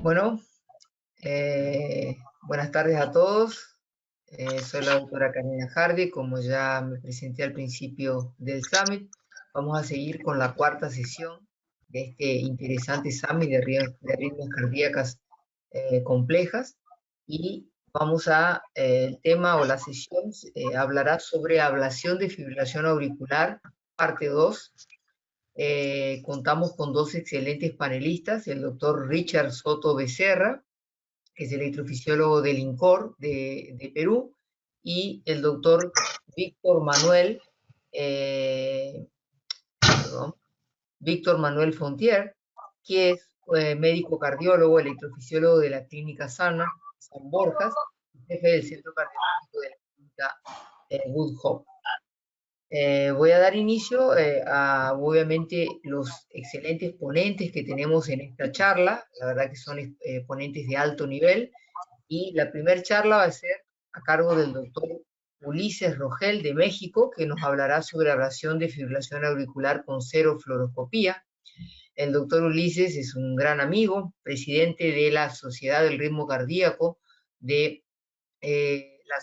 Bueno, buenas tardes a todos. Soy la doctora Karina Hardy, como ya me presenté al principio del Summit. Vamos a seguir con la cuarta sesión de este interesante Summit de arritmias cardíacas complejas. Y vamos el tema o la sesión hablará sobre ablación de fibrilación auricular, parte 2. Contamos con dos excelentes panelistas, el doctor Richard Soto Becerra, que es el electrofisiólogo del INCOR de Perú, y el doctor Víctor Manuel, Víctor Manuel Fontier, que es médico cardiólogo, electrofisiólogo de la Clínica San Borjas, jefe del Centro Cardiológico de la Clínica Good Hope. Voy a dar inicio a, obviamente, los excelentes ponentes que tenemos en esta charla. La verdad que son ponentes de alto nivel. Y la primera charla va a ser a cargo del doctor Ulises Rogel de México, que nos hablará sobre ablación de fibrilación auricular con cero fluoroscopía. El doctor Ulises es un gran amigo, presidente de la Sociedad del Ritmo Cardíaco de la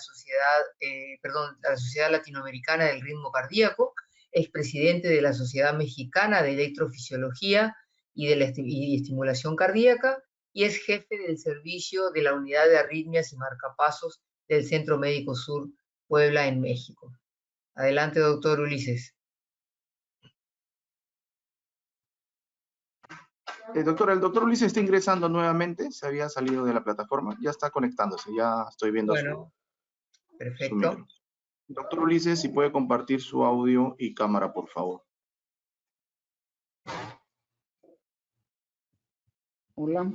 Sociedad Latinoamericana del Ritmo Cardíaco, es presidente de la Sociedad Mexicana de Electrofisiología y Estimulación Cardíaca, y es jefe del servicio de la Unidad de Arritmias y Marcapasos del Centro Médico Sur Puebla en México. Adelante, doctor Ulises. El doctor Ulises está ingresando nuevamente, se había salido de la plataforma, ya está conectándose, ya estoy viendo perfecto. su micro. Doctor Ulises, si puede compartir su audio y cámara, por favor. Hola.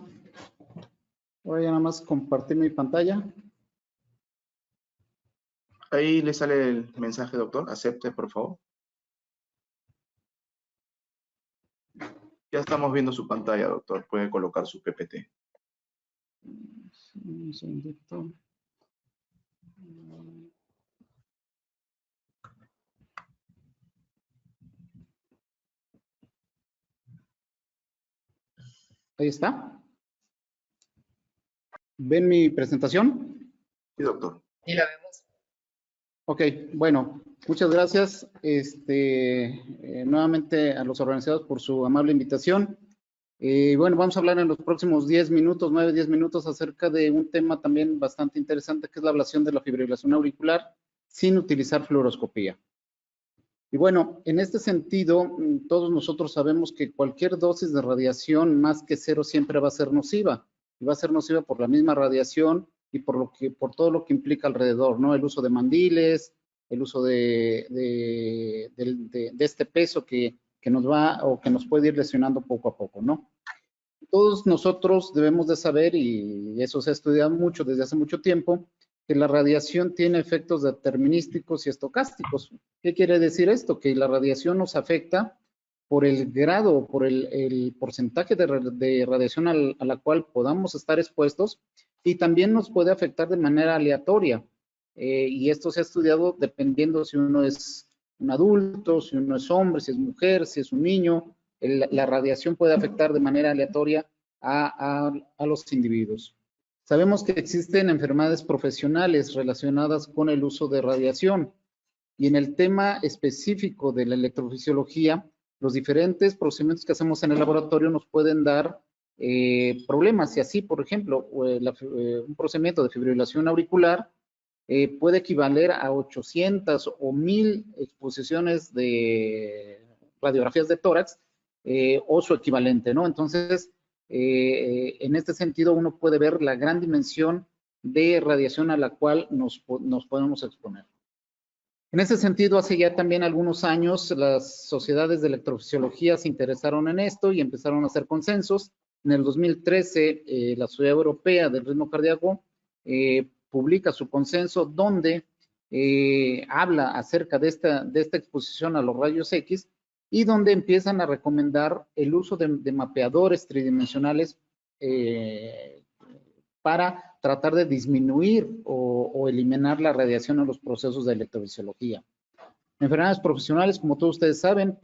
Voy a nada más compartir mi pantalla. Ahí le sale el mensaje, doctor. Acepte, por favor. Ya estamos viendo su pantalla, doctor. Puede colocar su PPT. Un segundito. Ahí está. ¿Ven mi presentación? Sí, doctor. Sí, la vemos. Ok, bueno, muchas gracias nuevamente a los organizadores por su amable invitación. Bueno, vamos a hablar en los próximos 10 minutos, 9-10 minutos, acerca de un tema también bastante interesante, que es la ablación de la fibrilación auricular sin utilizar fluoroscopía. Y bueno, en este sentido, todos nosotros sabemos que cualquier dosis de radiación más que cero siempre va a ser nociva. Y va a ser nociva por la misma radiación y por todo lo que implica alrededor, ¿no? El uso de mandiles, el uso de este peso que nos va o que nos puede ir lesionando poco a poco, ¿no? Todos nosotros debemos de saber, y eso se ha estudiado mucho desde hace mucho tiempo, que la radiación tiene efectos determinísticos y estocásticos. ¿Qué quiere decir esto? Que la radiación nos afecta por el grado, por el porcentaje de radiación a la cual podamos estar expuestos, y también nos puede afectar de manera aleatoria. Y esto se ha estudiado dependiendo si uno es un adulto, si uno es hombre, si es mujer, si es un niño. La radiación puede afectar de manera aleatoria a los individuos. Sabemos que existen enfermedades profesionales relacionadas con el uso de radiación, y en el tema específico de la electrofisiología, los diferentes procedimientos que hacemos en el laboratorio nos pueden dar problemas. Y así, por ejemplo, un procedimiento de fibrilación auricular puede equivaler a 800 o 1000 exposiciones de radiografías de tórax o su equivalente, ¿no? Entonces, en este sentido, uno puede ver la gran dimensión de radiación a la cual nos podemos exponer. En ese sentido, hace ya también algunos años, las sociedades de electrofisiología se interesaron en esto y empezaron a hacer consensos. En el 2013, la Sociedad Europea del Ritmo Cardíaco publica su consenso donde habla acerca de esta exposición a los rayos X, y donde empiezan a recomendar el uso de mapeadores tridimensionales para tratar de disminuir o eliminar la radiación en los procesos de electrofisiología. Enfermedades profesionales, como todos ustedes saben,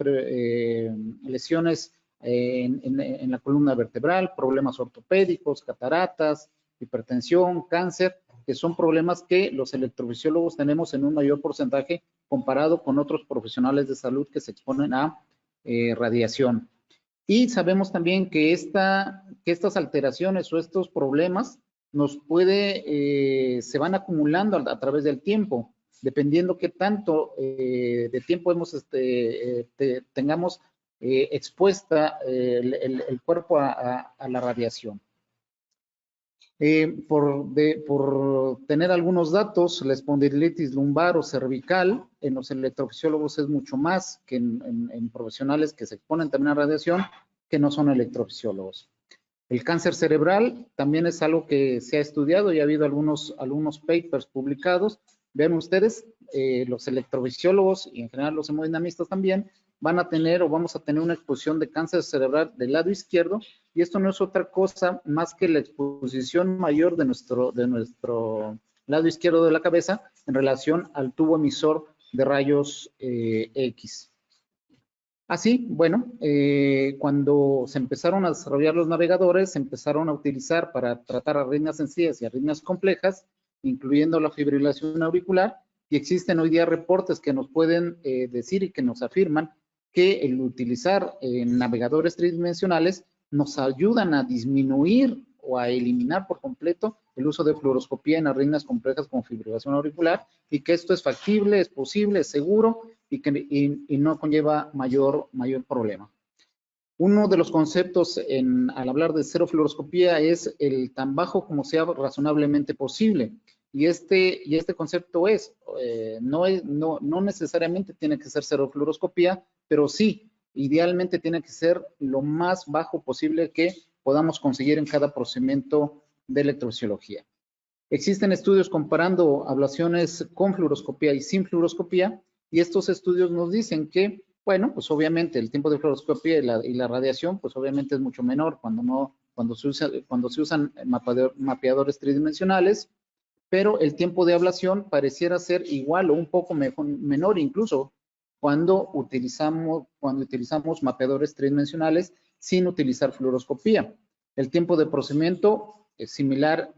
lesiones en la columna vertebral, problemas ortopédicos, cataratas, hipertensión, cáncer, que son problemas que los electrofisiólogos tenemos en un mayor porcentaje comparado con otros profesionales de salud que se exponen a radiación. Y sabemos también que estas alteraciones o estos problemas se van acumulando a través del tiempo, dependiendo qué tanto de tiempo tengamos expuesta el cuerpo a la radiación. Por tener algunos datos, la espondilitis lumbar o cervical en los electrofisiólogos es mucho más que en profesionales que se exponen también a radiación, que no son electrofisiólogos. El cáncer cerebral también es algo que se ha estudiado y ha habido algunos papers publicados. Vean ustedes, los electrofisiólogos y en general los hemodinamistas también vamos a tener una exposición de cáncer cerebral del lado izquierdo, y esto no es otra cosa más que la exposición mayor de nuestro lado izquierdo de la cabeza en relación al tubo emisor de rayos X. Así, bueno, cuando se empezaron a desarrollar los navegadores, se empezaron a utilizar para tratar arritmias sencillas y arritmias complejas, incluyendo la fibrilación auricular, y existen hoy día reportes que nos pueden decir y que nos afirman que el utilizar navegadores tridimensionales nos ayudan a disminuir o a eliminar por completo el uso de fluoroscopía en arritmias complejas con fibrilación auricular, y que esto es factible, es posible, es seguro y no conlleva mayor problema. Uno de los conceptos al hablar de cero fluoroscopía es el tan bajo como sea razonablemente posible. Y este concepto no necesariamente tiene que ser cero fluoroscopía, pero sí, idealmente tiene que ser lo más bajo posible que podamos conseguir en cada procedimiento de electrofisiología. Existen estudios comparando ablaciones con fluoroscopía y sin fluoroscopía, y estos estudios nos dicen que, bueno, pues obviamente el tiempo de fluoroscopía y la radiación, pues obviamente es mucho menor cuando se usan mapeadores tridimensionales, pero el tiempo de ablación pareciera ser igual o un poco menor incluso cuando utilizamos mapeadores tridimensionales sin utilizar fluoroscopía. El tiempo de procedimiento es similar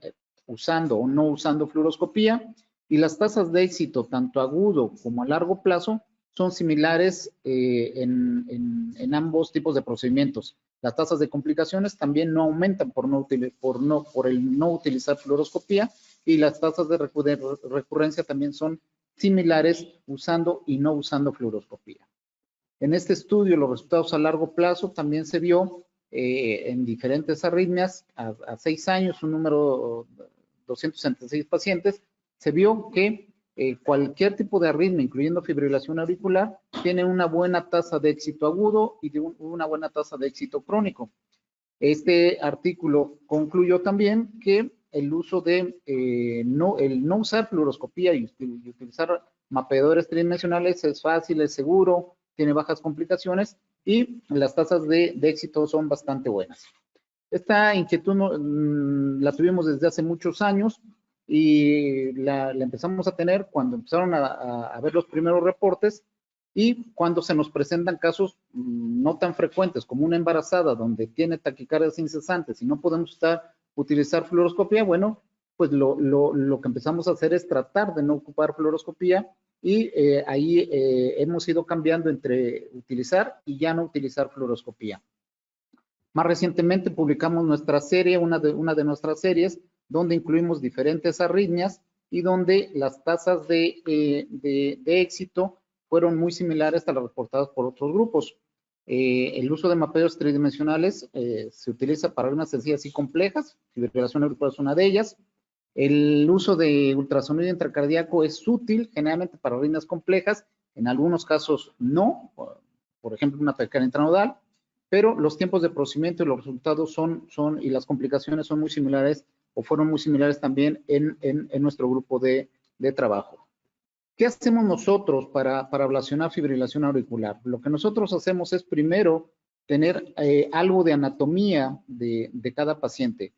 usando o no usando fluoroscopía, y las tasas de éxito tanto agudo como a largo plazo son similares en ambos tipos de procedimientos. Las tasas de complicaciones también no aumentan por el no utilizar fluoroscopía, y las tasas de recurrencia también son similares usando y no usando fluoroscopía. En este estudio, los resultados a largo plazo también se vio en diferentes arritmias. A 6 años, un número 266 pacientes, se vio que cualquier tipo de arritmia, incluyendo fibrilación auricular, tiene una buena tasa de éxito agudo y una buena tasa de éxito crónico. Este artículo concluyó también que el uso de no usar fluoroscopía y utilizar mapeadores tridimensionales es fácil, es seguro, tiene bajas complicaciones y las tasas de éxito son bastante buenas. Esta inquietud la tuvimos desde hace muchos años y la empezamos a tener cuando empezaron a ver los primeros reportes, y cuando se nos presentan casos no tan frecuentes como una embarazada donde tiene taquicardias incesantes y no podemos utilizar fluoroscopía, bueno, pues lo que empezamos a hacer es tratar de no ocupar fluoroscopía, y ahí hemos ido cambiando entre utilizar y ya no utilizar fluoroscopía. Más recientemente publicamos nuestra serie, una de nuestras series, donde incluimos diferentes arritmias y donde las tasas de éxito fueron muy similares a las reportadas por otros grupos. El uso de mapeadores tridimensionales se utiliza para arritmias sencillas y complejas, fibrilación auricular es una de ellas. El uso de ultrasonido intracardíaco es útil generalmente para arritmias complejas, en algunos casos no, por ejemplo una taquicardia intranodal, pero los tiempos de procedimiento y los resultados y las complicaciones son muy similares o fueron muy similares también en nuestro grupo de trabajo. ¿Qué hacemos nosotros para ablacionar fibrilación auricular? Lo que nosotros hacemos es primero tener algo de anatomía de cada paciente.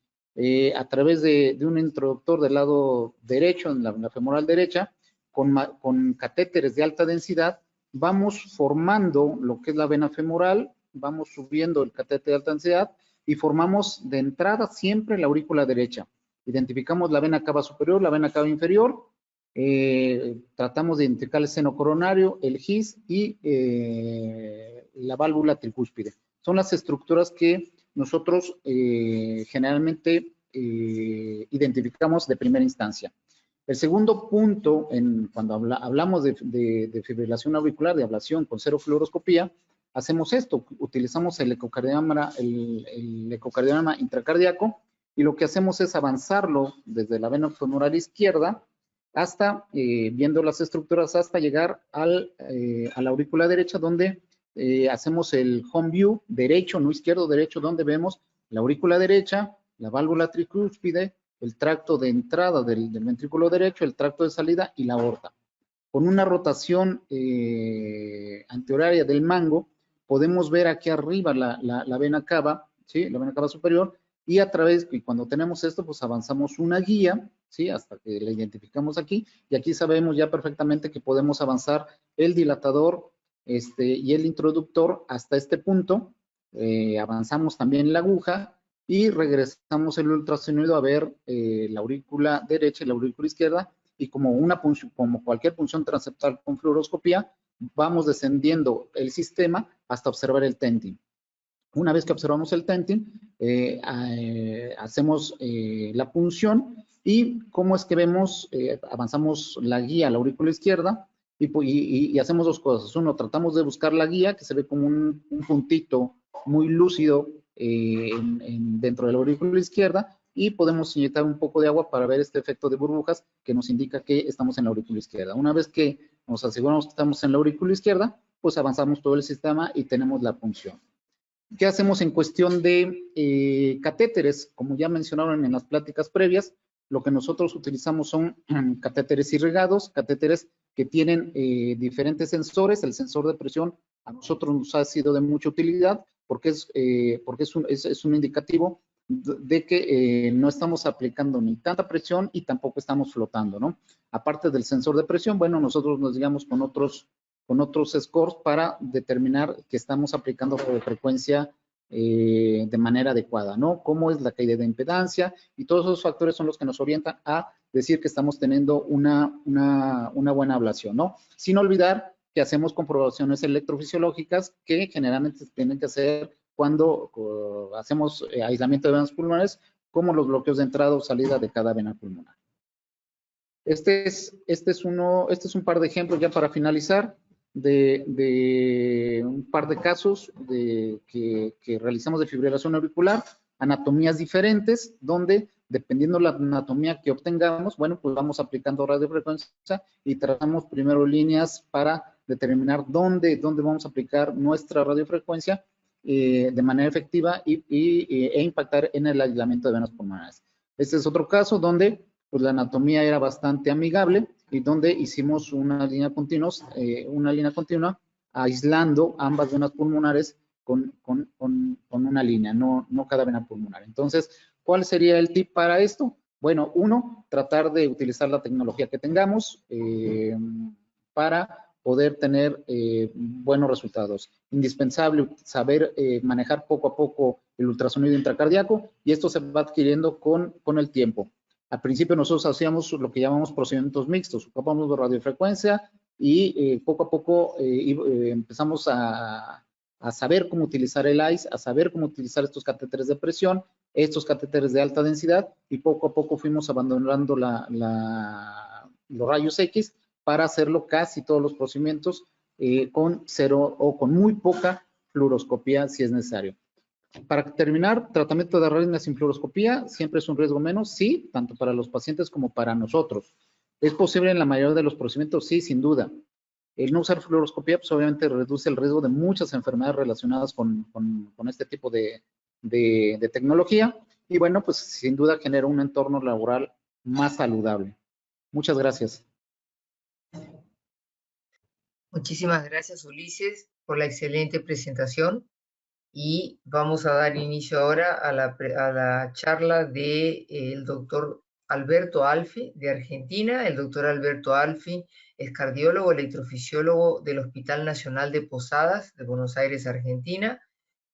A través de un introductor del lado derecho, en la femoral derecha, con catéteres de alta densidad, vamos formando lo que es la vena femoral vamos subiendo el catéter de alta densidad y formamos de entrada siempre la aurícula derecha. Identificamos la vena cava superior, la vena cava inferior, tratamos de identificar el seno coronario, el GIS y la válvula tricúspide. Son las estructuras que nosotros generalmente identificamos de primera instancia. El segundo punto, cuando hablamos de fibrilación auricular, de ablación con cero fluoroscopía, hacemos esto, utilizamos el ecocardiograma intracardíaco y lo que hacemos es avanzarlo desde la vena femoral izquierda hasta, viendo las estructuras, hasta llegar a la aurícula derecha, donde hacemos el home view derecho, no izquierdo, derecho, donde vemos la aurícula derecha, la válvula tricúspide, el tracto de entrada del ventrículo derecho, el tracto de salida y la aorta. Con una rotación antehoraria del mango, podemos ver aquí arriba la vena cava, ¿sí? La vena cava superior, y cuando tenemos esto, pues avanzamos una guía, ¿sí? Hasta que la identificamos aquí, y aquí sabemos ya perfectamente que podemos avanzar el dilatador y el introductor hasta este punto, avanzamos también la aguja, y regresamos el ultrasonido a ver la aurícula derecha y la aurícula izquierda, y como cualquier punción transeptal con fluoroscopía, vamos descendiendo el sistema hasta observar el tenting. Una vez que observamos el tenting, hacemos la punción, y cómo es que vemos, avanzamos la guía a la aurícula izquierda, y hacemos dos cosas. Uno, tratamos de buscar la guía, que se ve como un puntito muy lúcido dentro de la aurícula izquierda, y podemos inyectar un poco de agua para ver este efecto de burbujas que nos indica que estamos en la aurícula izquierda. Una vez que nos aseguramos que estamos en la aurícula izquierda, pues avanzamos todo el sistema y tenemos la punción. ¿Qué hacemos en cuestión de catéteres? Como ya mencionaron en las pláticas previas, lo que nosotros utilizamos son catéteres irrigados, catéteres que tienen diferentes sensores. El sensor de presión a nosotros nos ha sido de mucha utilidad porque es un indicativo de que no estamos aplicando ni tanta presión y tampoco estamos flotando, ¿no? Aparte del sensor de presión, bueno, nosotros nos guiamos con otros scores para determinar que estamos aplicando frecuencia de manera adecuada, ¿no? Cómo es la caída de impedancia, y todos esos factores son los que nos orientan a decir que estamos teniendo una buena ablación, ¿no? Sin olvidar que hacemos comprobaciones electrofisiológicas que generalmente se tienen que hacer cuando hacemos aislamiento de venas pulmonares, como los bloqueos de entrada o salida de cada vena pulmonar. Este es un par de ejemplos ya para finalizar de un par de casos que realizamos de fibrilación auricular, anatomías diferentes, donde dependiendo la anatomía que obtengamos, bueno, pues vamos aplicando radiofrecuencia y trazamos primero líneas para determinar dónde vamos a aplicar nuestra radiofrecuencia de manera efectiva e impactar en el aislamiento de venas pulmonares. Este es otro caso donde pues la anatomía era bastante amigable y donde hicimos una línea continua aislando ambas venas pulmonares con una línea, no cada vena pulmonar. Entonces, ¿cuál sería el tip para esto? Bueno, uno, tratar de utilizar la tecnología que tengamos para poder tener buenos resultados. Indispensable saber manejar poco a poco el ultrasonido intracardíaco, y esto se va adquiriendo con el tiempo. Al principio nosotros hacíamos lo que llamamos procedimientos mixtos, ocupamos de radiofrecuencia y poco a poco empezamos a saber cómo utilizar el ICE, a saber cómo utilizar estos catéteres de presión, estos catéteres de alta densidad, y poco a poco fuimos abandonando los rayos X para hacerlo casi todos los procedimientos con cero o con muy poca fluoroscopía si es necesario. Para terminar, tratamiento de arritmia sin fluoroscopía siempre es un riesgo menos, sí, tanto para los pacientes como para nosotros. ¿Es posible en la mayoría de los procedimientos? Sí, sin duda. El no usar fluoroscopía, pues obviamente reduce el riesgo de muchas enfermedades relacionadas con este tipo de tecnología, y bueno, pues sin duda genera un entorno laboral más saludable. Muchas gracias. Muchísimas gracias, Ulises, por la excelente presentación. Y vamos a dar inicio ahora a la charla del doctor Alberto Alfi, de Argentina. El doctor Alberto Alfi es cardiólogo, electrofisiólogo del Hospital Nacional de Posadas, de Buenos Aires, Argentina.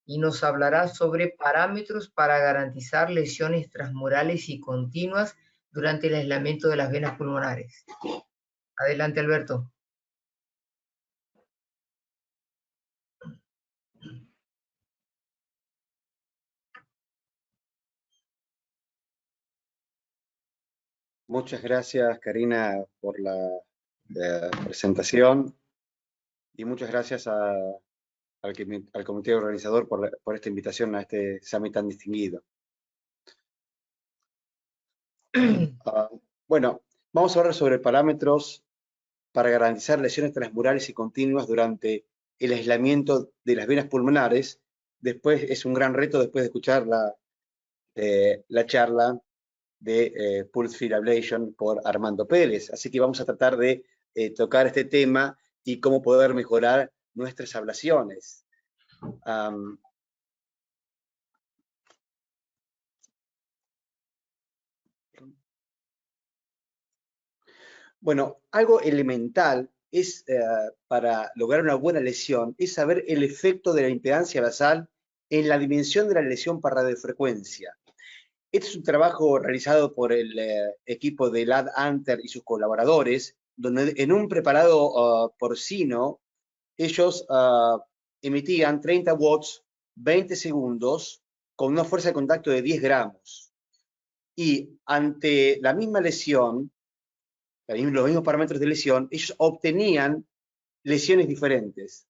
y nos hablará sobre parámetros para garantizar lesiones transmurales y continuas durante el aislamiento de las venas pulmonares. Adelante, Alberto. Muchas gracias, Karina, por la presentación, y muchas gracias al comité organizador por esta invitación a este summit tan distinguido. Bueno, vamos a hablar sobre parámetros para garantizar lesiones transmurales y continuas durante el aislamiento de las venas pulmonares. Después es un gran reto, después de escuchar la charla de Pulse Field Ablation por Armando Pérez. Así que vamos a tratar de tocar este tema y cómo poder mejorar nuestras ablaciones. Bueno, algo elemental es para lograr una buena lesión es saber el efecto de la impedancia basal en la dimensión de la lesión por radiofrecuencia. Este es un trabajo realizado por el equipo de Lad Anter y sus colaboradores, donde en un preparado porcino ellos emitían 30 watts 20 segundos con una fuerza de contacto de 10 gramos. Y ante la misma lesión, los mismos parámetros de lesión, ellos obtenían lesiones diferentes.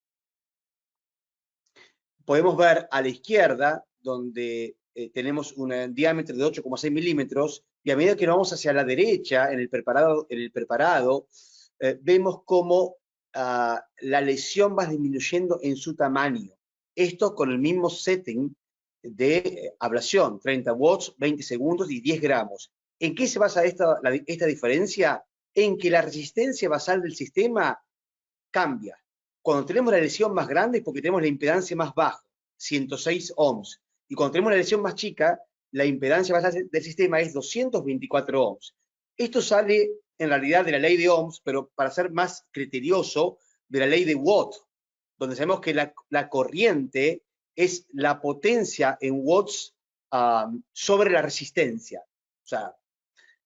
Podemos ver a la izquierda, donde tenemos un diámetro de 8,6 milímetros, y a medida que nos vamos hacia la derecha, en el preparado, vemos cómo la lesión va disminuyendo en su tamaño. Esto con el mismo setting de ablación, 30 watts, 20 segundos y 10 gramos. ¿En qué se basa esta diferencia? En que la resistencia basal del sistema cambia. Cuando tenemos la lesión más grande es porque tenemos la impedancia más baja, 106 ohms. Y cuando tenemos la lesión más chica, la impedancia basal del sistema es 224 ohms. Esto sale en realidad de la ley de ohms, pero para ser más criterioso, de la ley de Watt, donde sabemos que la corriente es la potencia en watts sobre la resistencia. O sea,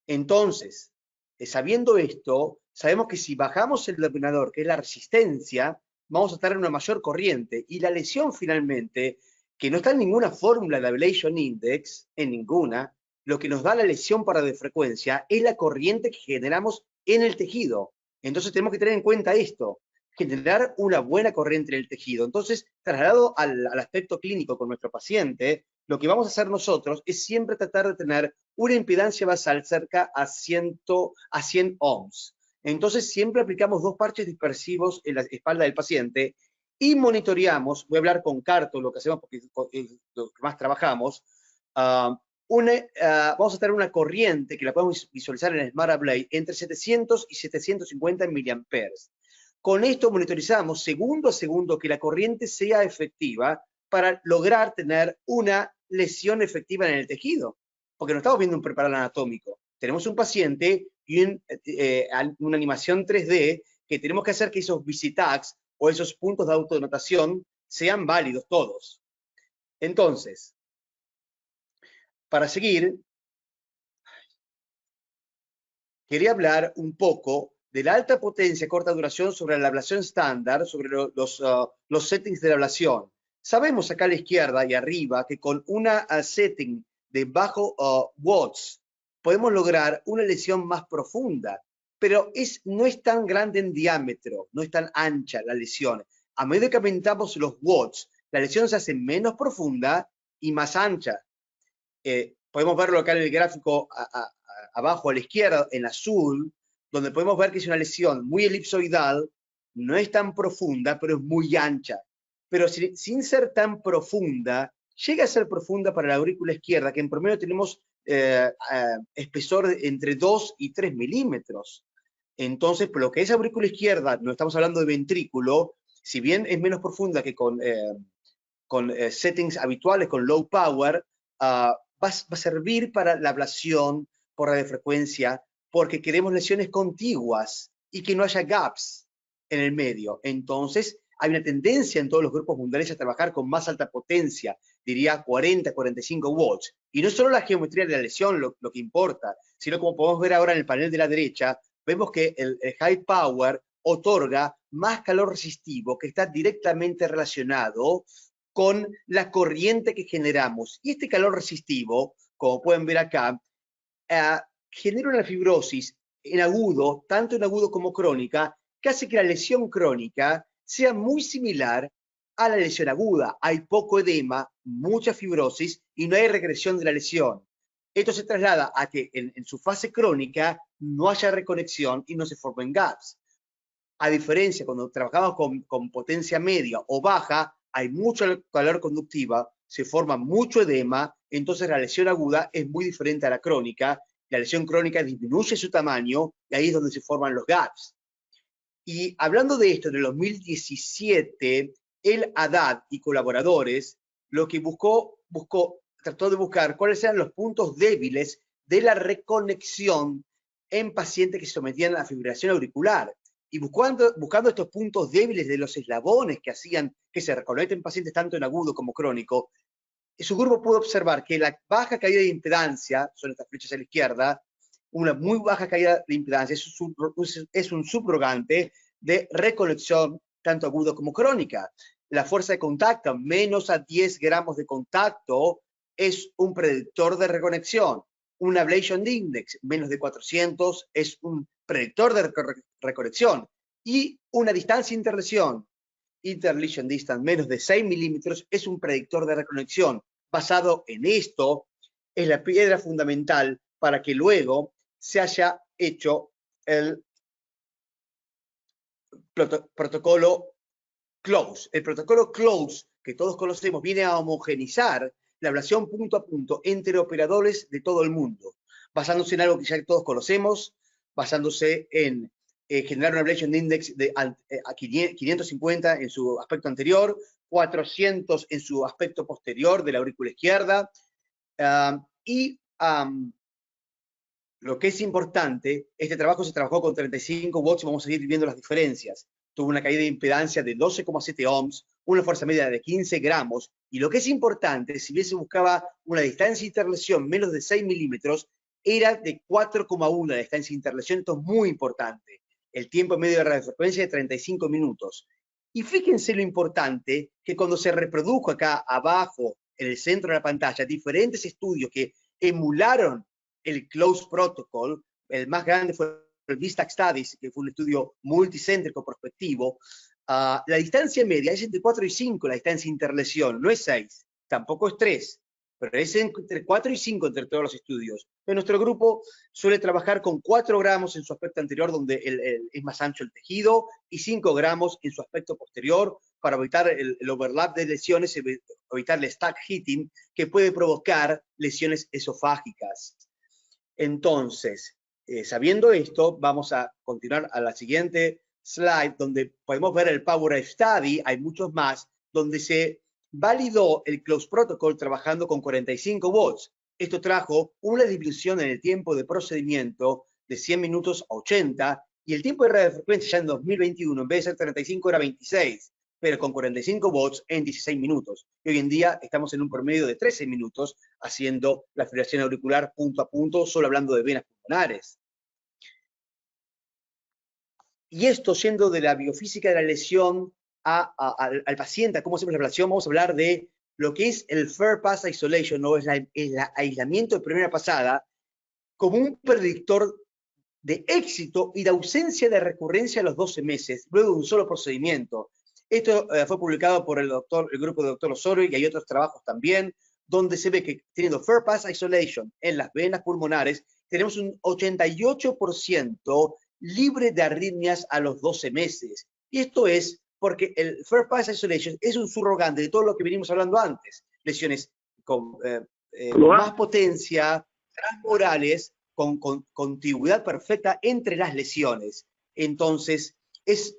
entonces, sabiendo esto, sabemos que si bajamos el denominador, que es la resistencia, vamos a estar en una mayor corriente. Y la lesión finalmente, que no está en ninguna fórmula de Ablation Index, en ninguna, lo que nos da la lesión por radiofrecuencia es la corriente que generamos en el tejido. Entonces tenemos que tener en cuenta esto, generar una buena corriente en el tejido. Entonces, trasladado al aspecto clínico con nuestro paciente, lo que vamos a hacer nosotros es siempre tratar de tener una impedancia basal cerca a 100 ohms. Entonces siempre aplicamos 2 parches dispersivos en la espalda del paciente y monitoreamos, voy a hablar con Carto, lo que hacemos porque es lo que más trabajamos, vamos a tener una corriente que la podemos visualizar en el Smart Ablate entre 700 y 750 miliamperes. Con esto monitorizamos segundo a segundo que la corriente sea efectiva para lograr tener una lesión efectiva en el tejido. Porque no estamos viendo un preparado anatómico. Tenemos un paciente y una animación 3D que tenemos que hacer que esos visitags o esos puntos de autodenotación sean válidos todos. Entonces, para seguir, quería hablar un poco de la alta potencia corta duración sobre la ablación estándar, sobre los settings de la ablación. Sabemos acá a la izquierda y arriba que con una setting de bajo watts podemos lograr una lesión más profunda, pero no es tan grande en diámetro, no es tan ancha la lesión. A medida que aumentamos los watts, la lesión se hace menos profunda y más ancha. Podemos verlo acá en el gráfico abajo a la izquierda, en azul, donde podemos ver que es una lesión muy elipsoidal, no es tan profunda, pero es muy ancha. Pero sin ser tan profunda, llega a ser profunda para la aurícula izquierda, que en promedio tenemos espesor entre 2 y 3 milímetros. Entonces, por lo que es aurícula izquierda, no estamos hablando de ventrículo, si bien es menos profunda que con settings habituales, con low power, va a servir para la ablación por radiofrecuencia, porque queremos lesiones contiguas y que no haya gaps en el medio. Entonces, Hay una tendencia en todos los grupos mundiales a trabajar con más alta potencia, diría 40, 45 volts. Y no es solo la geometría de la lesión lo que importa, sino como podemos ver ahora en el panel de la derecha, vemos que el high power otorga más calor resistivo que está directamente relacionado con la corriente que generamos. Y este calor resistivo, como pueden ver acá, genera una fibrosis en agudo, tanto en agudo como crónica, que hace que la lesión crónica sea muy similar a la lesión aguda. Hay poco edema, mucha fibrosis y no hay regresión de la lesión. Esto se traslada a que en su fase crónica no haya reconexión y no se formen gaps. A diferencia, cuando trabajamos con potencia media o baja, hay mucha calor conductiva, se forma mucho edema, entonces la lesión aguda es muy diferente a la crónica. La lesión crónica disminuye su tamaño y ahí es donde se forman los gaps. Y hablando de esto, en el 2017, el Haddad y colaboradores lo que trató de buscar cuáles eran los puntos débiles de la reconexión en pacientes que se sometían a fibrilación auricular. Y buscando estos puntos débiles de los eslabones que hacían que se reconecten pacientes tanto en agudo como crónico, su grupo pudo observar que la baja caída de impedancia, son estas flechas a la izquierda, una muy baja caída de impedancia es un subrogante de reconexión tanto agudo como crónica. La fuerza de contacto, menos a 10 gramos de contacto, es un predictor de reconexión. Un ablation index, menos de 400, es un predictor de reconexión. Y una distancia interlesión, interlesion distance, menos de 6 milímetros, es un predictor de reconexión. Basado en esto, es la piedra fundamental para que luego se haya hecho el protocolo CLOSE. El protocolo CLOSE, que todos conocemos, viene a homogenizar la ablación punto a punto entre operadores de todo el mundo, basándose en algo que ya todos conocemos, basándose en generar un ablation index de 550 en su aspecto anterior, 400 en su aspecto posterior de la aurícula izquierda, lo que es importante, este trabajo se trabajó con 35 watts y vamos a seguir viendo las diferencias. Tuvo una caída de impedancia de 12,7 ohms, una fuerza media de 15 gramos, y lo que es importante, si bien se buscaba una distancia de interlesión menos de 6 milímetros, era de 4,1 la distancia de interlesión. Esto es muy importante. El tiempo medio de radiofrecuencia de 35 minutos. Y fíjense lo importante que cuando se reprodujo acá abajo, en el centro de la pantalla, diferentes estudios que emularon el CLOSE Protocol, el más grande fue el VISTAC Studies, que fue un estudio multicéntrico prospectivo. La distancia media es entre 4 y 5, la distancia interlesión, no es 6, tampoco es 3, pero es entre 4 y 5 entre todos los estudios. En nuestro grupo suele trabajar con 4 gramos en su aspecto anterior, donde es más ancho el tejido, y 5 gramos en su aspecto posterior, para evitar el overlap de lesiones, evitar el stack hitting, que puede provocar lesiones esofágicas. Entonces, sabiendo esto, vamos a continuar a la siguiente slide, donde podemos ver el Power Study, hay muchos más, donde se validó el CLOSE Protocol trabajando con 45 watts. Esto trajo una disminución en el tiempo de procedimiento de 100 minutos a 80, y el tiempo de radiofrecuencia ya en 2021, en vez de ser 35, era 26, pero con 45 watts en 16 minutos. Y hoy en día estamos en un promedio de 13 minutos haciendo la fibrilación auricular punto a punto, solo hablando de venas pulmonares. Y esto, yendo de la biofísica de la lesión al paciente, a cómo hacemos la ablación, vamos a hablar de lo que es el First Pass Isolation, o es el aislamiento de primera pasada, como un predictor de éxito y de ausencia de recurrencia a los 12 meses, luego de un solo procedimiento. Esto fue publicado por el grupo de Dr. Osorio, y hay otros trabajos también, donde se ve que teniendo First Pass Isolation en las venas pulmonares, tenemos un 88% libre de arritmias a los 12 meses. Y esto es porque el First Pass Isolation es un subrogante de todo lo que venimos hablando antes. Lesiones con más potencia, transmurales, con contigüidad perfecta entre las lesiones. Entonces, es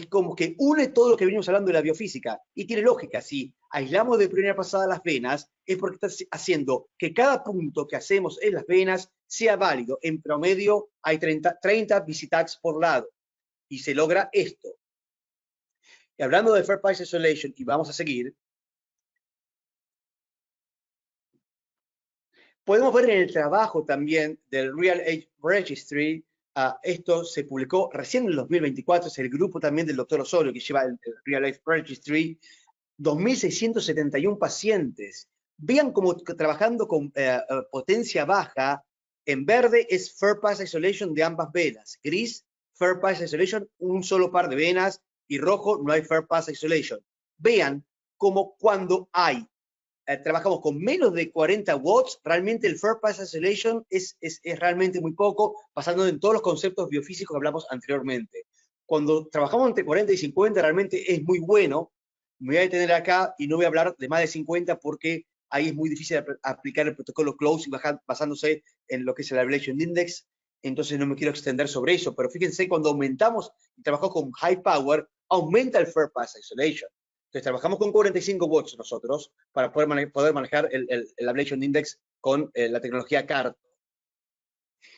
como que une todo lo que venimos hablando de la biofísica, y tiene lógica. Si aislamos de primera pasada las venas, es porque está haciendo que cada punto que hacemos en las venas sea válido. En promedio hay 30 visitax por lado, y se logra esto. Y hablando de Third Party Isolation, y vamos a seguir, podemos ver en el trabajo también del Real Age Registry, esto se publicó recién en el 2024, es el grupo también del doctor Osorio que lleva el Real Age Registry, 2.671 pacientes. Vean cómo trabajando con potencia baja, en verde es Third Pass Isolation de ambas venas, gris, Third Pass Isolation, un solo par de venas, y rojo, no hay Third Pass Isolation. Vean cómo cuando trabajamos con menos de 40 watts, realmente el Third Pass Isolation es realmente muy poco, pasando en todos los conceptos biofísicos que hablamos anteriormente. Cuando trabajamos entre 40 y 50, realmente es muy bueno. Me voy a detener acá y no voy a hablar de más de 50 porque ahí es muy difícil aplicar el protocolo close y basándose en lo que es el Ablation Index, entonces no me quiero extender sobre eso, pero fíjense, cuando aumentamos y trabajamos con high power, aumenta el Third Pass Isolation. Entonces trabajamos con 45 watts nosotros para poder manejar el Ablation Index con la tecnología CART.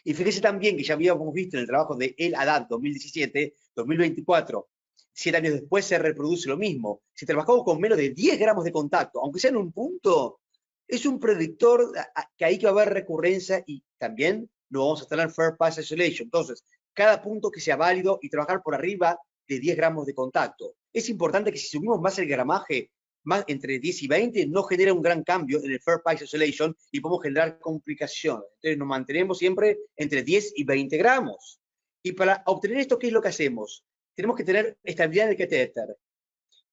Y fíjense también que ya habíamos visto en el trabajo de El Haddad 2017, 2024, 7 años después se reproduce lo mismo. Si trabajamos con menos de 10 gramos de contacto, aunque sea en un punto, es un predictor que ahí que va a haber recurrencia y también lo vamos a tener en Third Pass Isolation. Entonces, cada punto que sea válido y trabajar por arriba de 10 gramos de contacto. Es importante que si subimos más el gramaje, más entre 10 y 20, no genera un gran cambio en el Third Pass Isolation y podemos generar complicaciones. Entonces nos mantenemos siempre entre 10 y 20 gramos. Y para obtener esto, ¿qué es lo que hacemos? Tenemos que tener estabilidad en el catéter.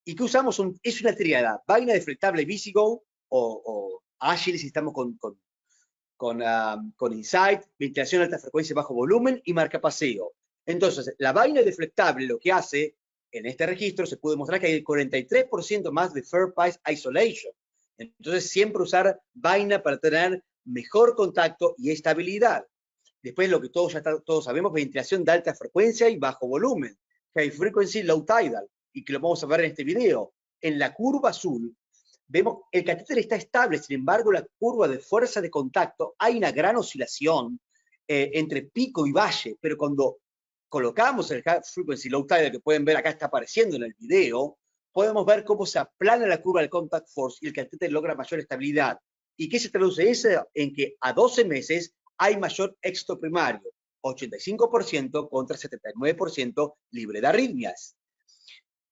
¿Y qué usamos? Es una tríada. Vaina deflectable Visigo o Agile si estamos con Insight, ventilación alta frecuencia bajo volumen y marcapaseo. Entonces, la vaina deflectable lo que hace, en este registro se puede mostrar que hay el 43% más de Third Pass Isolation. Entonces, siempre usar vaina para tener mejor contacto y estabilidad. Después, lo que todos sabemos, ventilación de alta frecuencia y bajo volumen. High Frequency Low Tidal, y que lo vamos a ver en este video. En la curva azul, vemos el catéter está estable, sin embargo, la curva de fuerza de contacto, hay una gran oscilación entre pico y valle, pero cuando colocamos el High Frequency Low Tidal, que pueden ver acá está apareciendo en el video, podemos ver cómo se aplana la curva del contact force y el catéter logra mayor estabilidad. ¿Y qué se traduce eso? En que a 12 meses hay mayor éxito primario, 85% contra 79% libre de arritmias.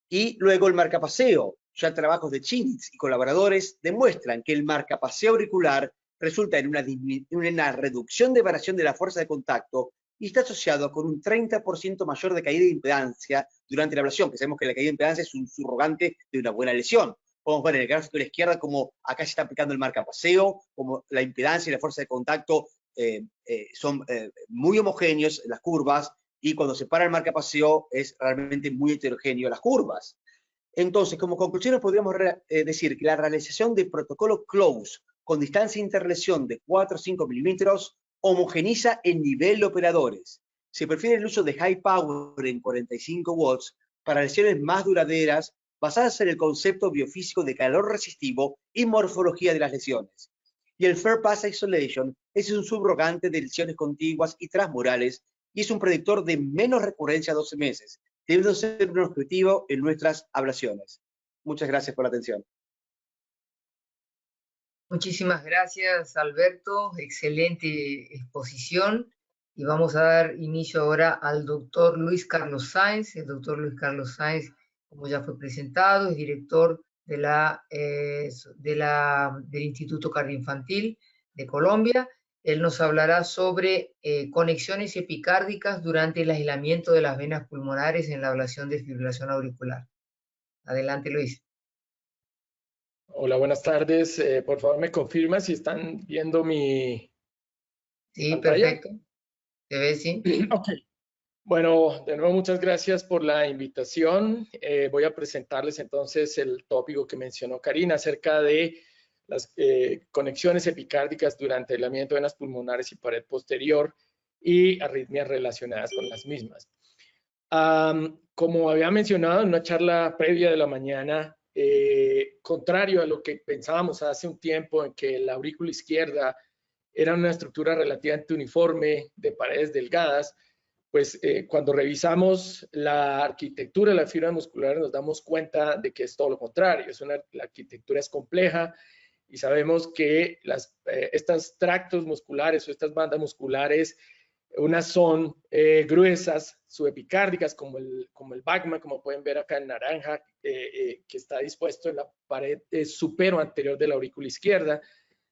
Y luego el marcapaseo. Ya trabajos de Chinitz y colaboradores demuestran que el marcapaseo auricular resulta en una reducción de variación de la fuerza de contacto y está asociado con un 30% mayor de caída de impedancia durante la ablación, que sabemos que la caída de impedancia es un subrogante de una buena lesión. Podemos ver en el gráfico de la izquierda cómo acá se está aplicando el marcapaseo, como la impedancia y la fuerza de contacto son muy homogéneos en las curvas, y cuando se para el marcapaseo es realmente muy heterogéneo las curvas. Entonces, como conclusión, podríamos decir que la realización de protocolo close con distancia interlesión de 4 o 5 milímetros homogeniza el nivel de operadores. Se prefiere el uso de high power en 45 watts para lesiones más duraderas basadas en el concepto biofísico de calor resistivo y morfología de las lesiones. Y el Third Pass Isolation es un subrogante de lesiones contiguas y transmurales y es un predictor de menos recurrencia a 12 meses, debiendo ser un objetivo en nuestras ablaciones. Muchas gracias por la atención. Muchísimas gracias, Alberto. Excelente exposición. Y vamos a dar inicio ahora al doctor Luis Carlos Sáenz. El doctor Luis Carlos Sáenz, como ya fue presentado, es director del Instituto Cardioinfantil de Colombia. Él nos hablará sobre conexiones epicárdicas durante el aislamiento de las venas pulmonares en la ablación de fibrilación auricular. Adelante, Luis. Hola, buenas tardes. Por favor, me confirma si están viendo mi pantalla. Perfecto. ¿Te ves, sí? Ok. Bueno, de nuevo, muchas gracias por la invitación. Voy a presentarles entonces el tópico que mencionó Karina acerca de las conexiones epicárdicas durante el aislamiento de venas pulmonares y pared posterior y arritmias relacionadas con las mismas. Como había mencionado en una charla previa de la mañana, contrario a lo que pensábamos hace un tiempo en que la aurícula izquierda era una estructura relativamente uniforme de paredes delgadas, pues cuando revisamos la arquitectura de las fibras musculares nos damos cuenta de que es todo lo contrario. La arquitectura es compleja y sabemos que estos tractos musculares o estas bandas musculares, unas son gruesas, subepicárdicas, como el Bachmann, como pueden ver acá en naranja, que está dispuesto en la pared supero anterior de la aurícula izquierda.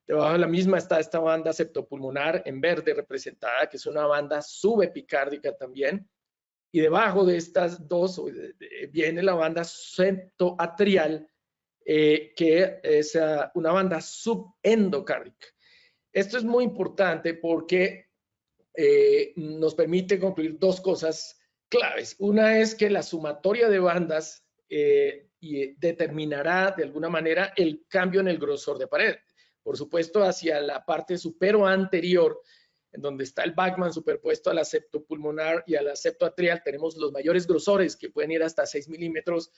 Debajo de la misma está esta banda septopulmonar en verde representada, que es una banda subepicárdica también. Y debajo de estas dos viene la banda septoatrial, que es una banda subendocárdica. Esto es muy importante porque nos permite concluir dos cosas claves. Una es que la sumatoria de bandas determinará de alguna manera el cambio en el grosor de pared. Por supuesto, hacia la parte supero anterior, en donde está el Bachmann superpuesto a la septopulmonar y a la septoatrial, tenemos los mayores grosores que pueden ir hasta 6 milímetros,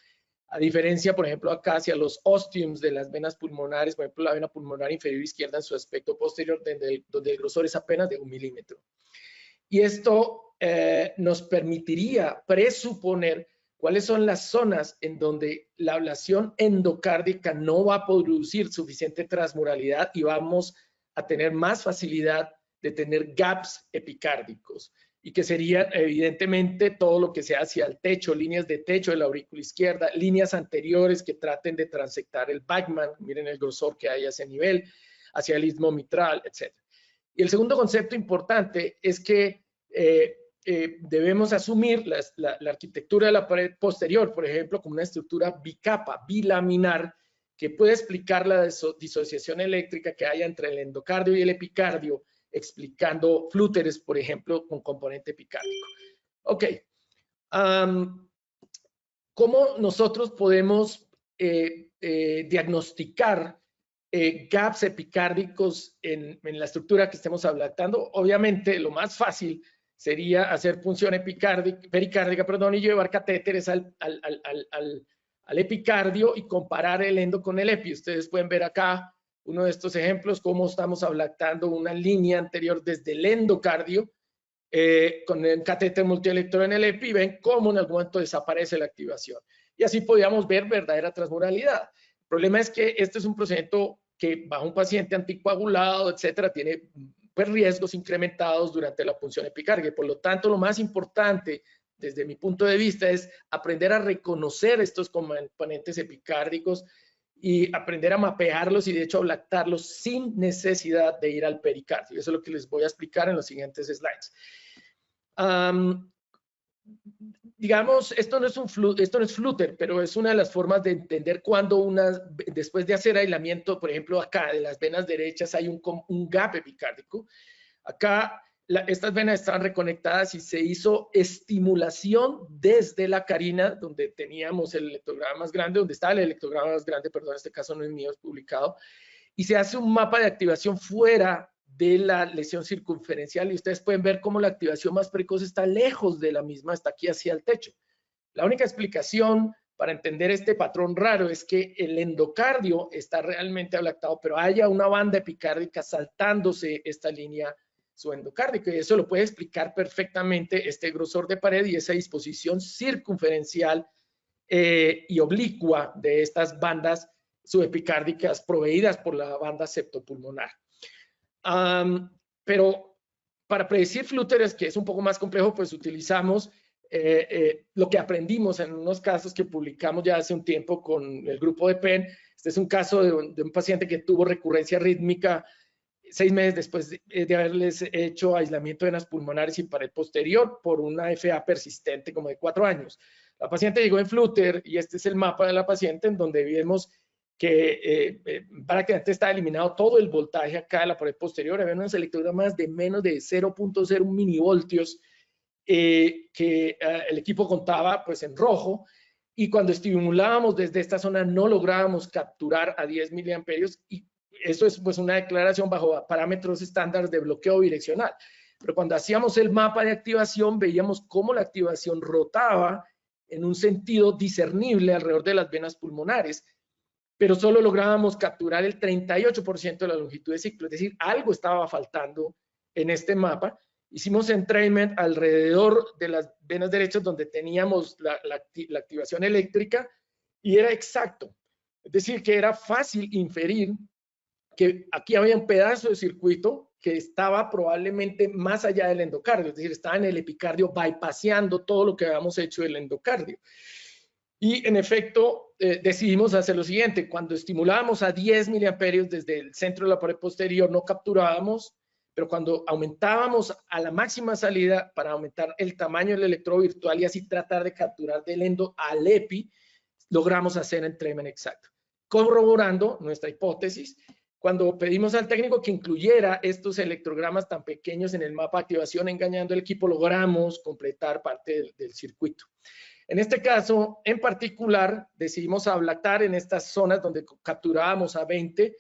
a diferencia, por ejemplo, acá hacia los ostiums de las venas pulmonares, por ejemplo, la vena pulmonar inferior izquierda en su aspecto posterior, donde el grosor es apenas de 1 milímetro. Y esto nos permitiría presuponer cuáles son las zonas en donde la ablación endocárdica no va a producir suficiente transmuralidad y vamos a tener más facilidad de tener gaps epicárdicos, y que serían evidentemente todo lo que sea hacia el techo, líneas de techo de la aurícula izquierda, líneas anteriores que traten de transectar el Bachmann, miren el grosor que hay a ese nivel, hacia el istmo mitral, etc. Y el segundo concepto importante es que debemos asumir la arquitectura de la pared posterior, por ejemplo, como una estructura bicapa, bilaminar, que puede explicar la disociación eléctrica que haya entre el endocardio y el epicardio, explicando flúteres, por ejemplo, con componente epicárdico. Ok. ¿Cómo nosotros podemos diagnosticar gaps epicárdicos en la estructura que estemos hablando? Obviamente, lo más fácil sería hacer punción pericárdica, y llevar catéteres al epicardio y comparar el endo con el epi. Ustedes pueden ver acá uno de estos ejemplos, cómo estamos ablatando una línea anterior desde el endocardio con el catéter multielectrodo en el epi, y ven cómo en algún momento desaparece la activación. Y así podíamos ver verdadera transmuralidad. El problema es que este es un procedimiento que bajo un paciente anticoagulado, etcétera, tiene pues, riesgos incrementados durante la punción epicárdica. Por lo tanto, lo más importante desde mi punto de vista es aprender a reconocer estos componentes epicárdicos y aprender a mapearlos y de hecho ablatarlos sin necesidad de ir al pericardio. Eso es lo que les voy a explicar en los siguientes slides. Digamos, esto no es flúter, pero es una de las formas de entender cuando después de hacer aislamiento, por ejemplo, acá de las venas derechas hay un gap epicárdico. Acá estas venas están reconectadas y se hizo estimulación desde la carina, donde teníamos el electrograma más grande, donde está el electrograma más grande, perdón, en este caso no es mío, es publicado, y se hace un mapa de activación fuera de la lesión circunferencial, y ustedes pueden ver cómo la activación más precoz está lejos de la misma, hasta aquí hacia el techo. La única explicación para entender este patrón raro es que el endocardio está realmente ablactado, pero haya una banda epicárdica saltándose esta línea subendocárdica, y eso lo puede explicar perfectamente este grosor de pared y esa disposición circunferencial y oblicua de estas bandas subepicárdicas proveídas por la banda septopulmonar. Pero para predecir flúteres, que es un poco más complejo, pues utilizamos lo que aprendimos en unos casos que publicamos ya hace un tiempo con el grupo de Penn. Este es un caso de un paciente que tuvo recurrencia rítmica 6 meses después de haberles hecho aislamiento de venas pulmonares y pared posterior por una FA persistente como de 4 años. La paciente llegó en flúter y este es el mapa de la paciente en donde vemos que prácticamente está eliminado todo el voltaje acá de la pared posterior. Había unos electrogramas de menos de 0.01 milivoltios que el equipo contaba pues en rojo, y cuando estimulábamos desde esta zona no lográbamos capturar a 10 miliamperios, y eso es pues una declaración bajo parámetros estándar de bloqueo bidireccional. Pero cuando hacíamos el mapa de activación veíamos cómo la activación rotaba en un sentido discernible alrededor de las venas pulmonares, pero solo lográbamos capturar el 38% de la longitud de ciclo, es decir, algo estaba faltando en este mapa, Hicimos entrainment alrededor de las venas derechas donde teníamos la activación eléctrica y era exacto. Es decir, que era fácil inferir que aquí había un pedazo de circuito que estaba probablemente más allá del endocardio, es decir, estaba en el epicardio bypaseando todo lo que habíamos hecho del endocardio. Y en efecto, decidimos hacer lo siguiente: cuando estimulábamos a 10 miliamperios desde el centro de la pared posterior, no capturábamos, pero cuando aumentábamos a la máxima salida para aumentar el tamaño del electrodo virtual y así tratar de capturar del endo al epi, logramos hacer entrainment exacto. Corroborando nuestra hipótesis, cuando pedimos al técnico que incluyera estos electrogramas tan pequeños en el mapa de activación engañando al equipo, logramos completar parte del circuito. En este caso, en particular, decidimos ablactar en estas zonas donde capturábamos a 20,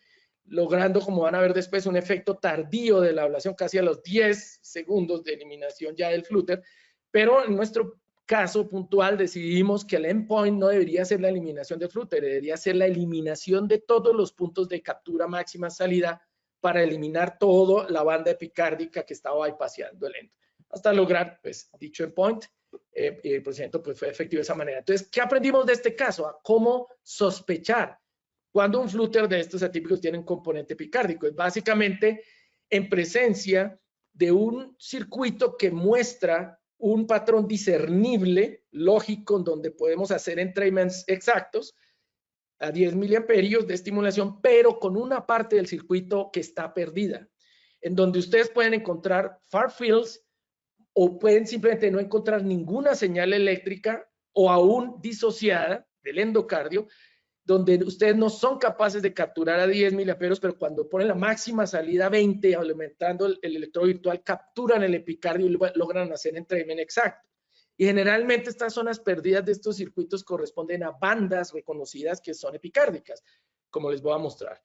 logrando, como van a ver después, un efecto tardío de la ablación, casi a los 10 segundos de eliminación ya del flúter, pero en nuestro caso puntual decidimos que el endpoint no debería ser la eliminación del flúter, debería ser la eliminación de todos los puntos de captura máxima salida para eliminar toda la banda epicárdica que estaba bypaseando el endo, hasta lograr, pues, dicho endpoint. El procedimiento pues, fue efectivo de esa manera. Entonces, ¿qué aprendimos de este caso? A cómo sospechar cuando un flúter de estos atípicos tiene un componente epicárdico. Es básicamente en presencia de un circuito que muestra un patrón discernible, lógico, en donde podemos hacer entrainments exactos a 10 miliamperios de estimulación, pero con una parte del circuito que está perdida, en donde ustedes pueden encontrar far fields o pueden simplemente no encontrar ninguna señal eléctrica o aún disociada del endocardio, donde ustedes no son capaces de capturar a 10 miliamperios, pero cuando ponen la máxima salida a 20, aumentando el electrodo virtual, capturan el epicardio y logran hacer entrainment exacto. Y generalmente estas zonas perdidas de estos circuitos corresponden a bandas reconocidas que son epicárdicas, como les voy a mostrar.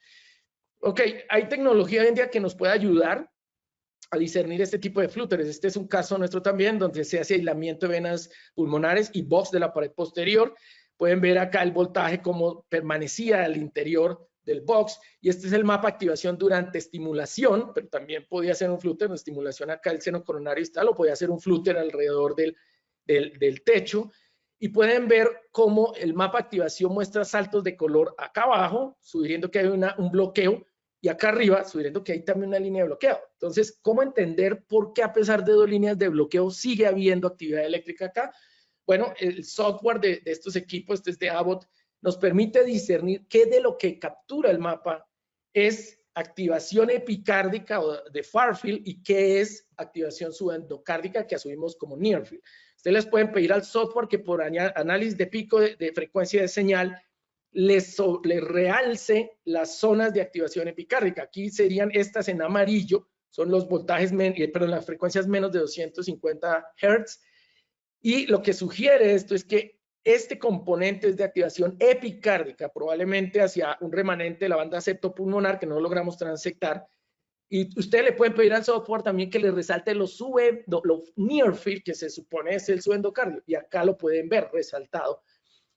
Ok, hay tecnología hoy en día que nos puede ayudar a discernir este tipo de flúteres. Este es un caso nuestro también, donde se hace aislamiento de venas pulmonares y box de la pared posterior. Pueden ver acá el voltaje, cómo permanecía al interior del box, y este es el mapa de activación durante estimulación, pero también podía ser un flúter, una estimulación acá del seno coronario distal, o podía ser un flúter alrededor del techo, y pueden ver cómo el mapa de activación muestra saltos de color acá abajo, sugiriendo que hay un bloqueo, y acá arriba, sugiriendo que hay también una línea de bloqueo. Entonces, ¿cómo entender por qué a pesar de 2 líneas de bloqueo sigue habiendo actividad eléctrica acá? Bueno, el software de estos equipos, este es de Abbott, nos permite discernir qué de lo que captura el mapa es activación epicárdica o de far field y qué es activación subendocárdica que asumimos como near field. Ustedes les pueden pedir al software que por análisis de pico de frecuencia de señal les realce las zonas de activación epicárdica. Aquí serían estas en amarillo, son los voltajes, pero las frecuencias menos de 250 Hz. Y lo que sugiere esto es que este componente es de activación epicárdica, probablemente hacia un remanente de la banda septopulmonar que no logramos transectar. Y ustedes le pueden pedir al software también que le resalte los near field, que se supone es el subendocardio, y acá lo pueden ver resaltado.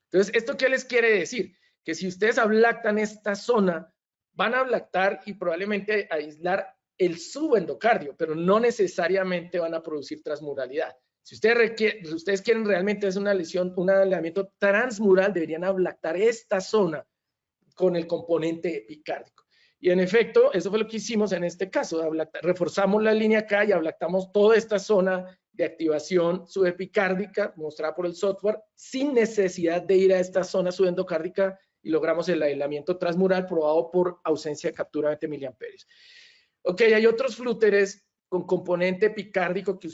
Entonces, ¿esto qué les quiere decir? Que si ustedes ablactan esta zona, van a ablactar y probablemente aislar el subendocardio, pero no necesariamente van a producir transmuralidad. Si ustedes quieren realmente hacer una lesión, un aislamiento transmural, deberían ablactar esta zona con el componente epicárdico. Y en efecto, eso fue lo que hicimos en este caso. Reforzamos la línea acá y ablactamos toda esta zona de activación subepicárdica mostrada por el software sin necesidad de ir a esta zona subendocárdica y logramos el aislamiento transmural probado por ausencia de captura de 20 miliamperios. Ok, hay otros flúteres con componente epicárdico que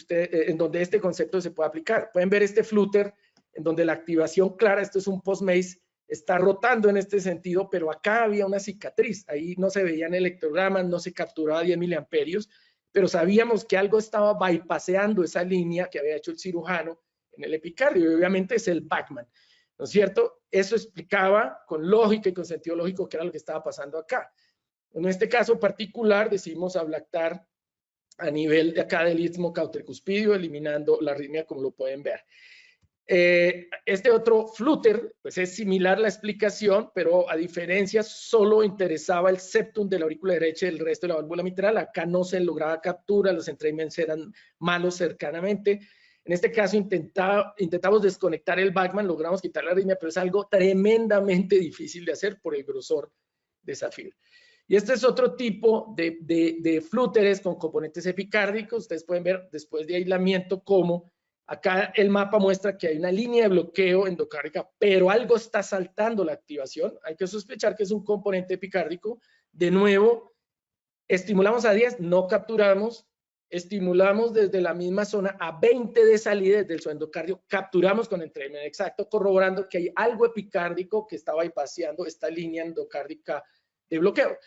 en donde este concepto se puede aplicar. Pueden ver este flúter en donde la activación clara, esto es un post-Mace, está rotando en este sentido, pero acá había una cicatriz. Ahí no se veían electrogramas, no se capturaba 10 miliamperios, pero sabíamos que algo estaba bypaseando esa línea que había hecho el cirujano en el epicardio, y obviamente es el Bachmann, ¿no es cierto? Eso explicaba con lógica y con sentido lógico qué era lo que estaba pasando acá. En este caso particular decidimos ablactar a nivel de acá del istmo cautricuspidio, eliminando la arritmia como lo pueden ver. Este otro flúter, pues es similar la explicación, pero a diferencia solo interesaba el septum de la aurícula derecha y el resto de la válvula mitral. Acá no se lograba captura, los entrainments eran malos cercanamente. En este caso intentamos desconectar el Bachmann, logramos quitar la arritmia, pero es algo tremendamente difícil de hacer por el grosor de esa fibra. Y este es otro tipo de flúteres con componentes epicárdicos. Ustedes pueden ver después de aislamiento cómo acá el mapa muestra que hay una línea de bloqueo endocárdica, pero algo está saltando la activación. Hay que sospechar que es un componente epicárdico. De nuevo, estimulamos a 10, no capturamos. Estimulamos desde la misma zona a 20 de salida desde el endocardio, capturamos con entrainment exacto, corroborando que hay algo epicárdico que está bypaseando esta línea endocárdica de bloqueo.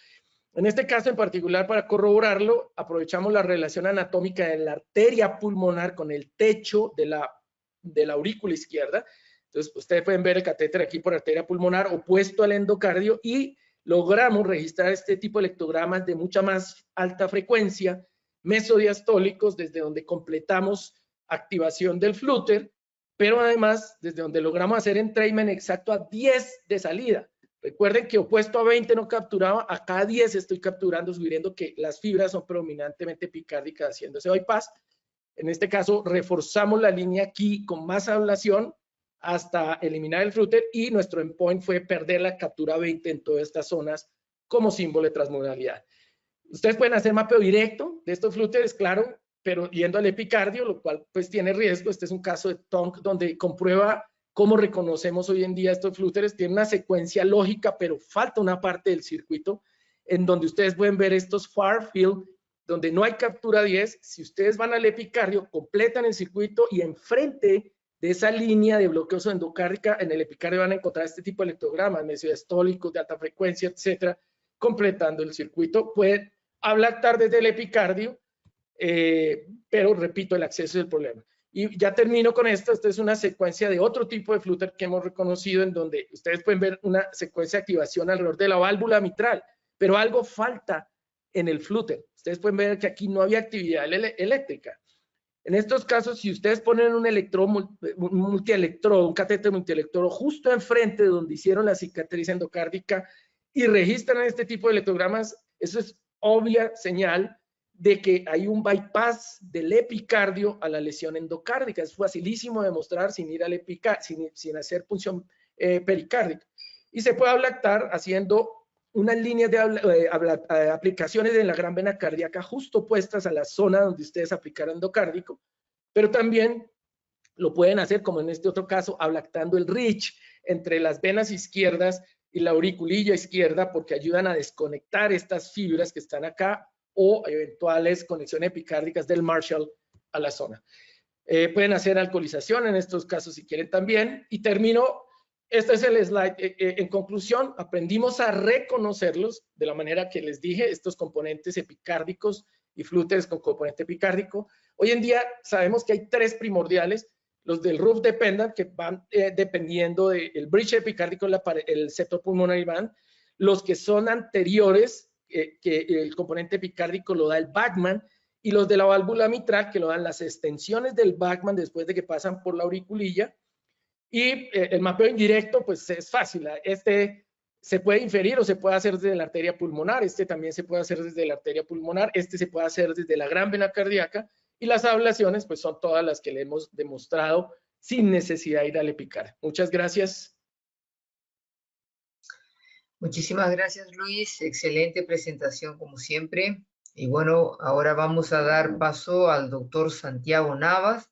En este caso en particular, para corroborarlo, aprovechamos la relación anatómica de la arteria pulmonar con el techo de la aurícula izquierda. Entonces, ustedes pueden ver el catéter aquí por arteria pulmonar opuesto al endocardio y logramos registrar este tipo de electrogramas de mucha más alta frecuencia, mesodiastólicos, desde donde completamos activación del flúter, pero además desde donde logramos hacer entrainment exacto a 10 de salida. Recuerden que opuesto a 20 no capturaba, acá a 10 estoy capturando, sugiriendo que las fibras son predominantemente epicárdicas haciéndose bypass. En este caso, reforzamos la línea aquí con más ablación hasta eliminar el flúter y nuestro endpoint fue perder la captura 20 en todas estas zonas como símbolo de transmodalidad. Ustedes pueden hacer mapeo directo de estos flúteres, claro, pero yendo al epicardio, lo cual pues tiene riesgo. Este es un caso de TONC donde comprueba cómo reconocemos hoy en día estos flúteres. Tiene una secuencia lógica, pero falta una parte del circuito en donde ustedes pueden ver estos far field, donde no hay captura 10. Si ustedes van al epicardio, completan el circuito y enfrente de esa línea de bloqueo endocárdica, en el epicardio van a encontrar este tipo de electrogramas, mesodiastólicos de alta frecuencia, etcétera, completando el circuito. Pueden ablactar desde el epicardio, pero repito, el acceso es el problema. Y ya termino con esto. Esta es una secuencia de otro tipo de flúter que hemos reconocido en donde ustedes pueden ver una secuencia de activación alrededor de la válvula mitral, pero algo falta en el flúter. Ustedes pueden ver que aquí no había actividad eléctrica. En estos casos, si ustedes ponen un electrodo multielectrodo, un catéter multielectrodo justo enfrente de donde hicieron la cicatriz endocárdica y registran este tipo de electrogramas, eso es obvia señal de que hay un bypass del epicardio a la lesión endocárdica. Es facilísimo de demostrar sin ir al sin hacer punción pericárdica. Y se puede ablactar haciendo unas líneas de aplicaciones en la gran vena cardíaca justo puestas a la zona donde ustedes aplicaron endocárdico, pero también lo pueden hacer, como en este otro caso, ablactando el ridge entre las venas izquierdas y la auriculilla izquierda, porque ayudan a desconectar estas fibras que están acá o eventuales conexiones epicárdicas del Marshall a la zona. Pueden hacer alcoholización en estos casos si quieren también. Y termino, este es el slide. En conclusión, aprendimos a reconocerlos de la manera que les dije, estos componentes epicárdicos y flúteres con componente epicárdico. Hoy en día sabemos que hay tres primordiales, los del roof dependent, que van dependiendo del bridge epicárdico, el septo pulmonary band, los que son anteriores, que el componente epicárdico lo da el Bachmann, y los de la válvula mitral, que lo dan las extensiones del Bachmann después de que pasan por la auriculilla. Y el mapeo indirecto, pues es fácil. Este se puede inferir o se puede hacer desde la arteria pulmonar, este también se puede hacer desde la arteria pulmonar, este se puede hacer desde la gran vena cardíaca, y las ablaciones, pues son todas las que le hemos demostrado sin necesidad de ir al epicar. Muchas gracias. Muchísimas gracias, Luis. Excelente presentación, como siempre. Y bueno, ahora vamos a dar paso al doctor Santiago Navas.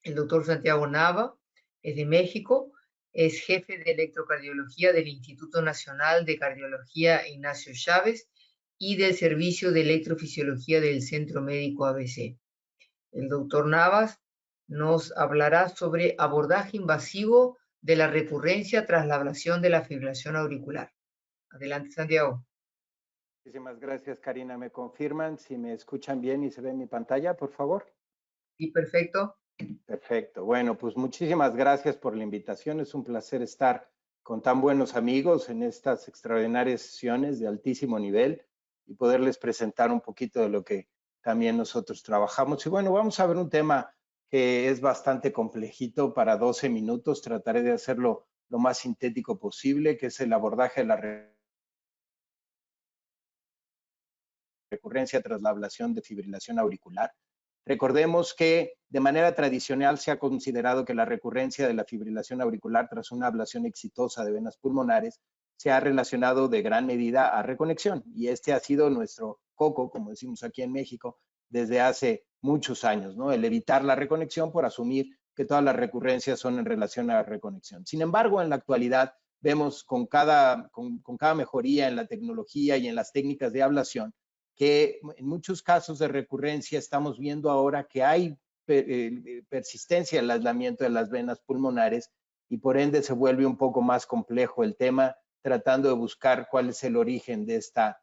El doctor Santiago Nava es de México, es jefe de electrocardiología del Instituto Nacional de Cardiología Ignacio Chávez y del Servicio de Electrofisiología del Centro Médico ABC. El doctor Navas nos hablará sobre abordaje invasivo de la recurrencia tras la ablación de la fibrilación auricular. Adelante, Santiago. Muchísimas gracias, Karina. ¿Me confirman si me escuchan bien y se ve en mi pantalla, por favor? Sí, perfecto. Perfecto. Bueno, pues muchísimas gracias por la invitación. Es un placer estar con tan buenos amigos en estas extraordinarias sesiones de altísimo nivel y poderles presentar un poquito de lo que también nosotros trabajamos. Y bueno, vamos a ver un tema que es bastante complejito para 12 minutos. Trataré de hacerlo lo más sintético posible, que es el abordaje de la recurrencia tras la ablación de fibrilación auricular. Recordemos que de manera tradicional se ha considerado que la recurrencia de la fibrilación auricular tras una ablación exitosa de venas pulmonares se ha relacionado de gran medida a reconexión, y este ha sido nuestro coco, como decimos aquí en México, desde hace muchos años, ¿no? El evitar la reconexión por asumir que todas las recurrencias son en relación a la reconexión. Sin embargo, en la actualidad vemos con cada mejoría en la tecnología y en las técnicas de ablación que en muchos casos de recurrencia estamos viendo ahora que hay persistencia en el aislamiento de las venas pulmonares, y por ende se vuelve un poco más complejo el tema, tratando de buscar cuál es el origen de esta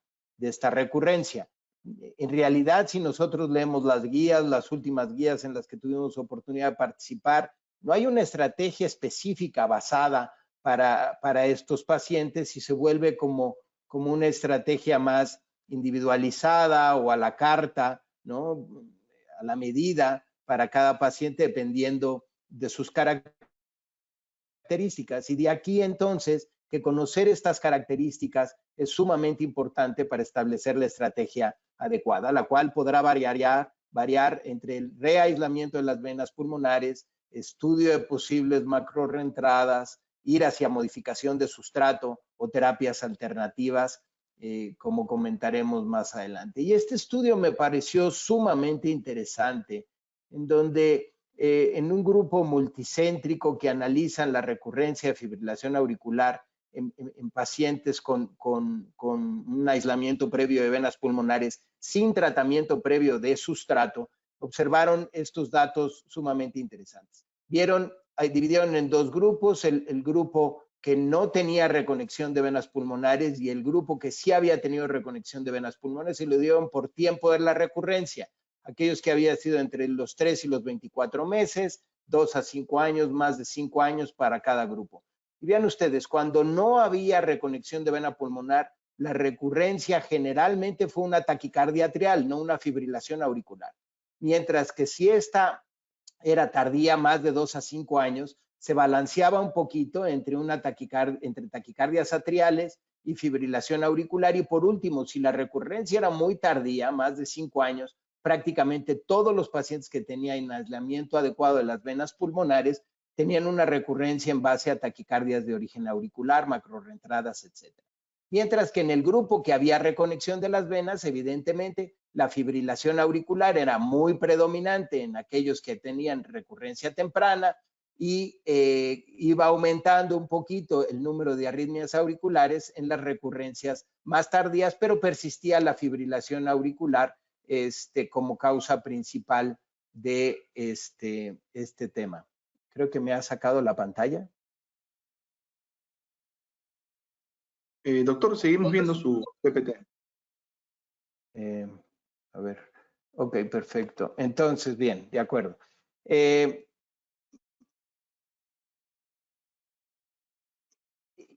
recurrencia. En realidad, si nosotros leemos las guías, las últimas guías en las que tuvimos oportunidad de participar, no hay una estrategia específica basada para estos pacientes, y se vuelve como una estrategia más individualizada o a la carta, ¿no? A la medida para cada paciente, dependiendo de sus características. Y de aquí entonces que conocer estas características es sumamente importante para establecer la estrategia adecuada, la cual podrá variar entre el reaislamiento de las venas pulmonares, estudio de posibles macrorreentradas, ir hacia modificación de sustrato o terapias alternativas, como comentaremos más adelante. Y este estudio me pareció sumamente interesante, en donde en un grupo multicéntrico que analizan la recurrencia de fibrilación auricular en pacientes con un aislamiento previo de venas pulmonares sin tratamiento previo de sustrato, observaron estos datos sumamente interesantes. Dividieron en dos grupos, el grupo que no tenía reconexión de venas pulmonares y el grupo que sí había tenido reconexión de venas pulmonares, y lo dieron por tiempo de la recurrencia. Aquellos que había sido entre los 3 y los 24 meses, 2 a 5 años, más de 5 años para cada grupo. Y vean ustedes, cuando no había reconexión de vena pulmonar, la recurrencia generalmente fue una taquicardia atrial, no una fibrilación auricular. Mientras que si esta era tardía, más de 2 a 5 años, se balanceaba un poquito entre taquicardias atriales y fibrilación auricular. Y por último, si la recurrencia era muy tardía, más de 5 años, prácticamente todos los pacientes que tenían aislamiento adecuado de las venas pulmonares tenían una recurrencia en base a taquicardias de origen auricular, macrorreentradas, etc. Mientras que en el grupo que había reconexión de las venas, evidentemente la fibrilación auricular era muy predominante en aquellos que tenían recurrencia temprana, y iba aumentando un poquito el número de arritmias auriculares en las recurrencias más tardías, pero persistía la fibrilación auricular como causa principal de este tema. Creo que me ha sacado la pantalla. Doctor, seguimos viendo su PPT. A ver, ok, perfecto. Entonces, bien, de acuerdo.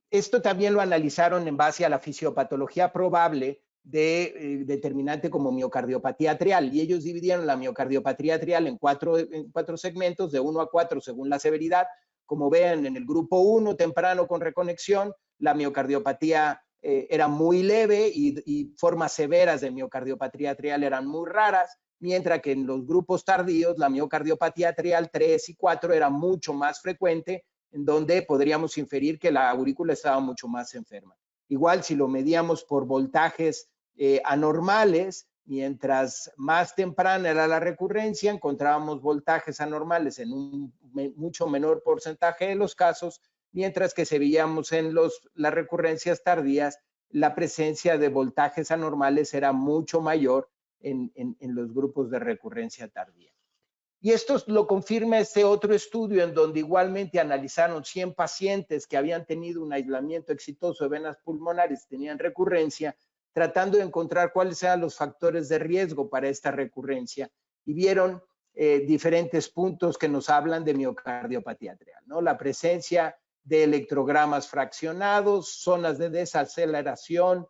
Esto también lo analizaron en base a la fisiopatología probable de determinante como miocardiopatía atrial, y ellos dividieron la miocardiopatía atrial en cuatro segmentos, de 1 a 4 según la severidad. Como ven, en el grupo 1, temprano con reconexión, la miocardiopatía era muy leve y formas severas de miocardiopatía atrial eran muy raras, mientras que en los grupos tardíos la miocardiopatía atrial 3 y 4 era mucho más frecuente, en donde podríamos inferir que la aurícula estaba mucho más enferma. Igual si lo medíamos por voltajes anormales, mientras más temprana era la recurrencia, encontrábamos voltajes anormales en un mucho menor porcentaje de los casos, mientras que si veíamos en las recurrencias tardías, la presencia de voltajes anormales era mucho mayor en los grupos de recurrencia tardía. Y esto lo confirma este otro estudio, en donde igualmente analizaron 100 pacientes que habían tenido un aislamiento exitoso de venas pulmonares, tenían recurrencia, tratando de encontrar cuáles eran los factores de riesgo para esta recurrencia, y vieron diferentes puntos que nos hablan de miocardiopatía atrial, ¿no? La presencia de electrogramas fraccionados, zonas de desaceleración,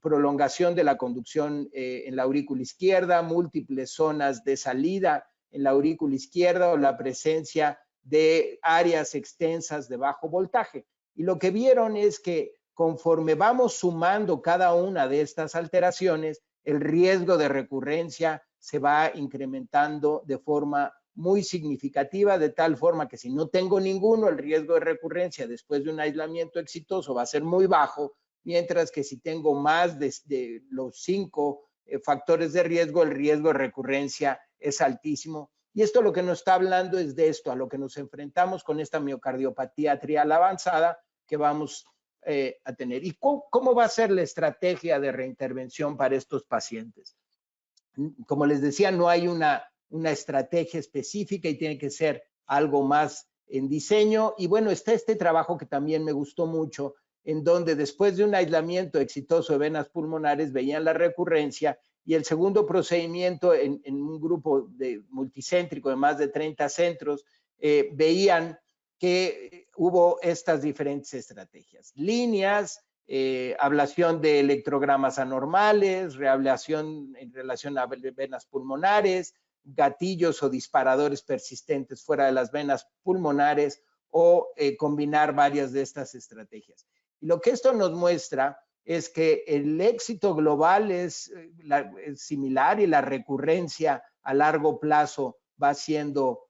prolongación de la conducción en la aurícula izquierda, múltiples zonas de salida en la aurícula izquierda o la presencia de áreas extensas de bajo voltaje. Y lo que vieron es que conforme vamos sumando cada una de estas alteraciones, el riesgo de recurrencia se va incrementando de forma muy significativa, de tal forma que si no tengo ninguno, el riesgo de recurrencia después de un aislamiento exitoso va a ser muy bajo, mientras que si tengo más de los 5 factores de riesgo, el riesgo de recurrencia es altísimo. Y esto lo que nos está hablando es de esto, a lo que nos enfrentamos con esta miocardiopatía atrial avanzada que vamos a tener. ¿Y cómo va a ser la estrategia de reintervención para estos pacientes? Como les decía, no hay una estrategia específica y tiene que ser algo más en diseño. Y bueno, está este trabajo que también me gustó mucho, en donde después de un aislamiento exitoso de venas pulmonares veían la recurrencia, y el segundo procedimiento en un grupo multicéntrico de más de 30 centros, veían que hubo estas diferentes estrategias. Líneas, ablación de electrogramas anormales, reablación en relación a venas pulmonares, gatillos o disparadores persistentes fuera de las venas pulmonares, o combinar varias de estas estrategias. Y lo que esto nos muestra es que el éxito global es similar, y la recurrencia a largo plazo va siendo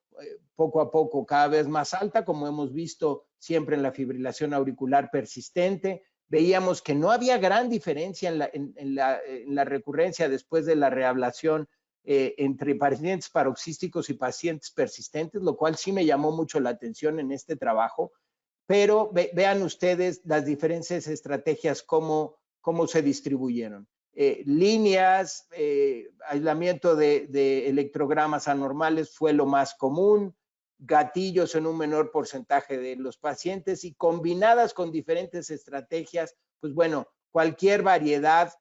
poco a poco cada vez más alta, como hemos visto siempre en la fibrilación auricular persistente. Veíamos que no había gran diferencia en la recurrencia después de la reablación entre pacientes paroxísticos y pacientes persistentes, lo cual sí me llamó mucho la atención en este trabajo. Pero vean ustedes las diferentes estrategias, cómo se distribuyeron. Líneas, aislamiento de electrogramas anormales fue lo más común, gatillos en un menor porcentaje de los pacientes, y combinadas con diferentes estrategias, pues bueno, cualquier variedad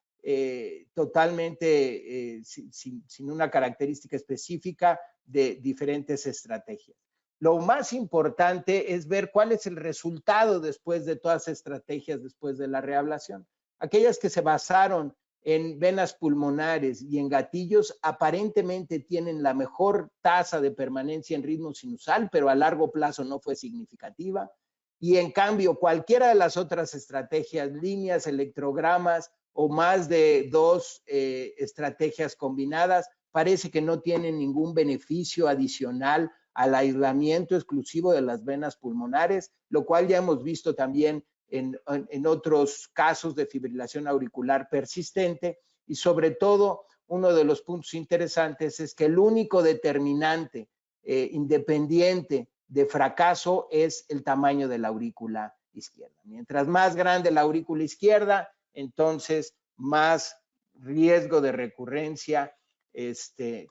totalmente sin una característica específica de diferentes estrategias. Lo más importante es ver cuál es el resultado después de todas las estrategias después de la reablación. Aquellas que se basaron en venas pulmonares y en gatillos aparentemente tienen la mejor tasa de permanencia en ritmo sinusal, pero a largo plazo no fue significativa. Y en cambio, cualquiera de las otras estrategias, líneas, electrogramas o más de 2 estrategias combinadas, parece que no tienen ningún beneficio adicional al aislamiento exclusivo de las venas pulmonares, lo cual ya hemos visto también en otros casos de fibrilación auricular persistente. Y sobre todo, uno de los puntos interesantes es que el único determinante independiente de fracaso es el tamaño de la aurícula izquierda. Mientras más grande la aurícula izquierda, entonces más riesgo de recurrencia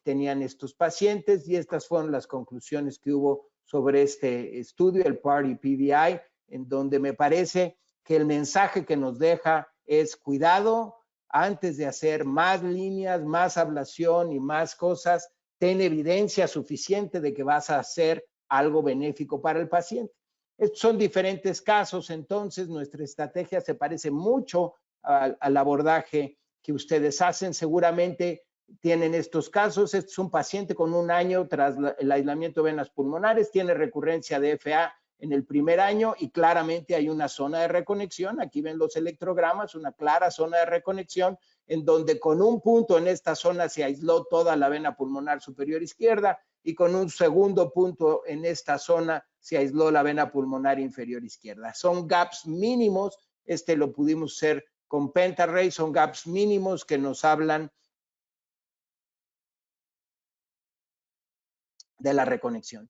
tenían estos pacientes, y estas fueron las conclusiones que hubo sobre este estudio, el PARTY PVI, en donde me parece que el mensaje que nos deja es cuidado, antes de hacer más líneas, más ablación y más cosas, ten evidencia suficiente de que vas a hacer algo benéfico para el paciente. Estos son diferentes casos, entonces nuestra estrategia se parece mucho al abordaje que ustedes hacen. Seguramente tienen estos casos. Este es un paciente con 1 año tras el aislamiento de venas pulmonares, tiene recurrencia de FA en el primer año, y claramente hay una zona de reconexión. Aquí ven los electrogramas, una clara zona de reconexión, en donde con un punto en esta zona se aisló toda la vena pulmonar superior izquierda, y con un segundo punto en esta zona se aisló la vena pulmonar inferior izquierda. Son gaps mínimos, lo pudimos hacer con PentaRay, son gaps mínimos que nos hablan de la reconexión.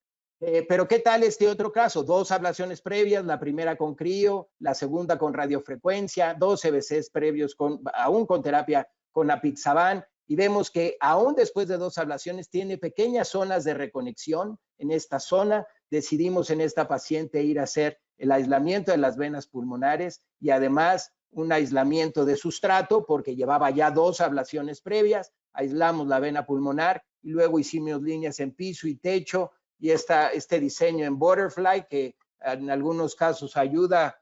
Pero ¿qué tal este otro caso? 2 ablaciones previas, la primera con crío, la segunda con radiofrecuencia, 2 CBCs previos aún con terapia con apixaban, y vemos que aún después de 2 ablaciones tiene pequeñas zonas de reconexión en esta zona. Decidimos en esta paciente ir a hacer el aislamiento de las venas pulmonares y además un aislamiento de sustrato, porque llevaba ya 2 ablaciones previas. Aislamos la vena pulmonar y luego hicimos líneas en piso y techo, y este diseño en Butterfly, que en algunos casos ayuda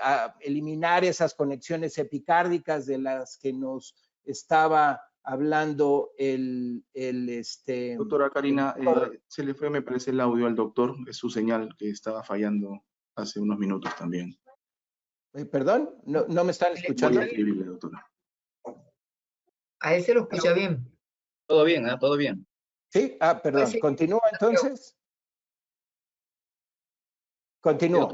a eliminar esas conexiones epicárdicas de las que nos estaba hablando el Doctora Karina, se le fue, me parece, el audio al doctor. Es su señal que estaba fallando hace unos minutos también. Perdón, no me están escuchando. Voy a escribirle, doctora. A él se lo escucha bien. Todo bien, ¿eh? Todo bien. Sí, perdón. Sí. ¿Continúa entonces? Continúo.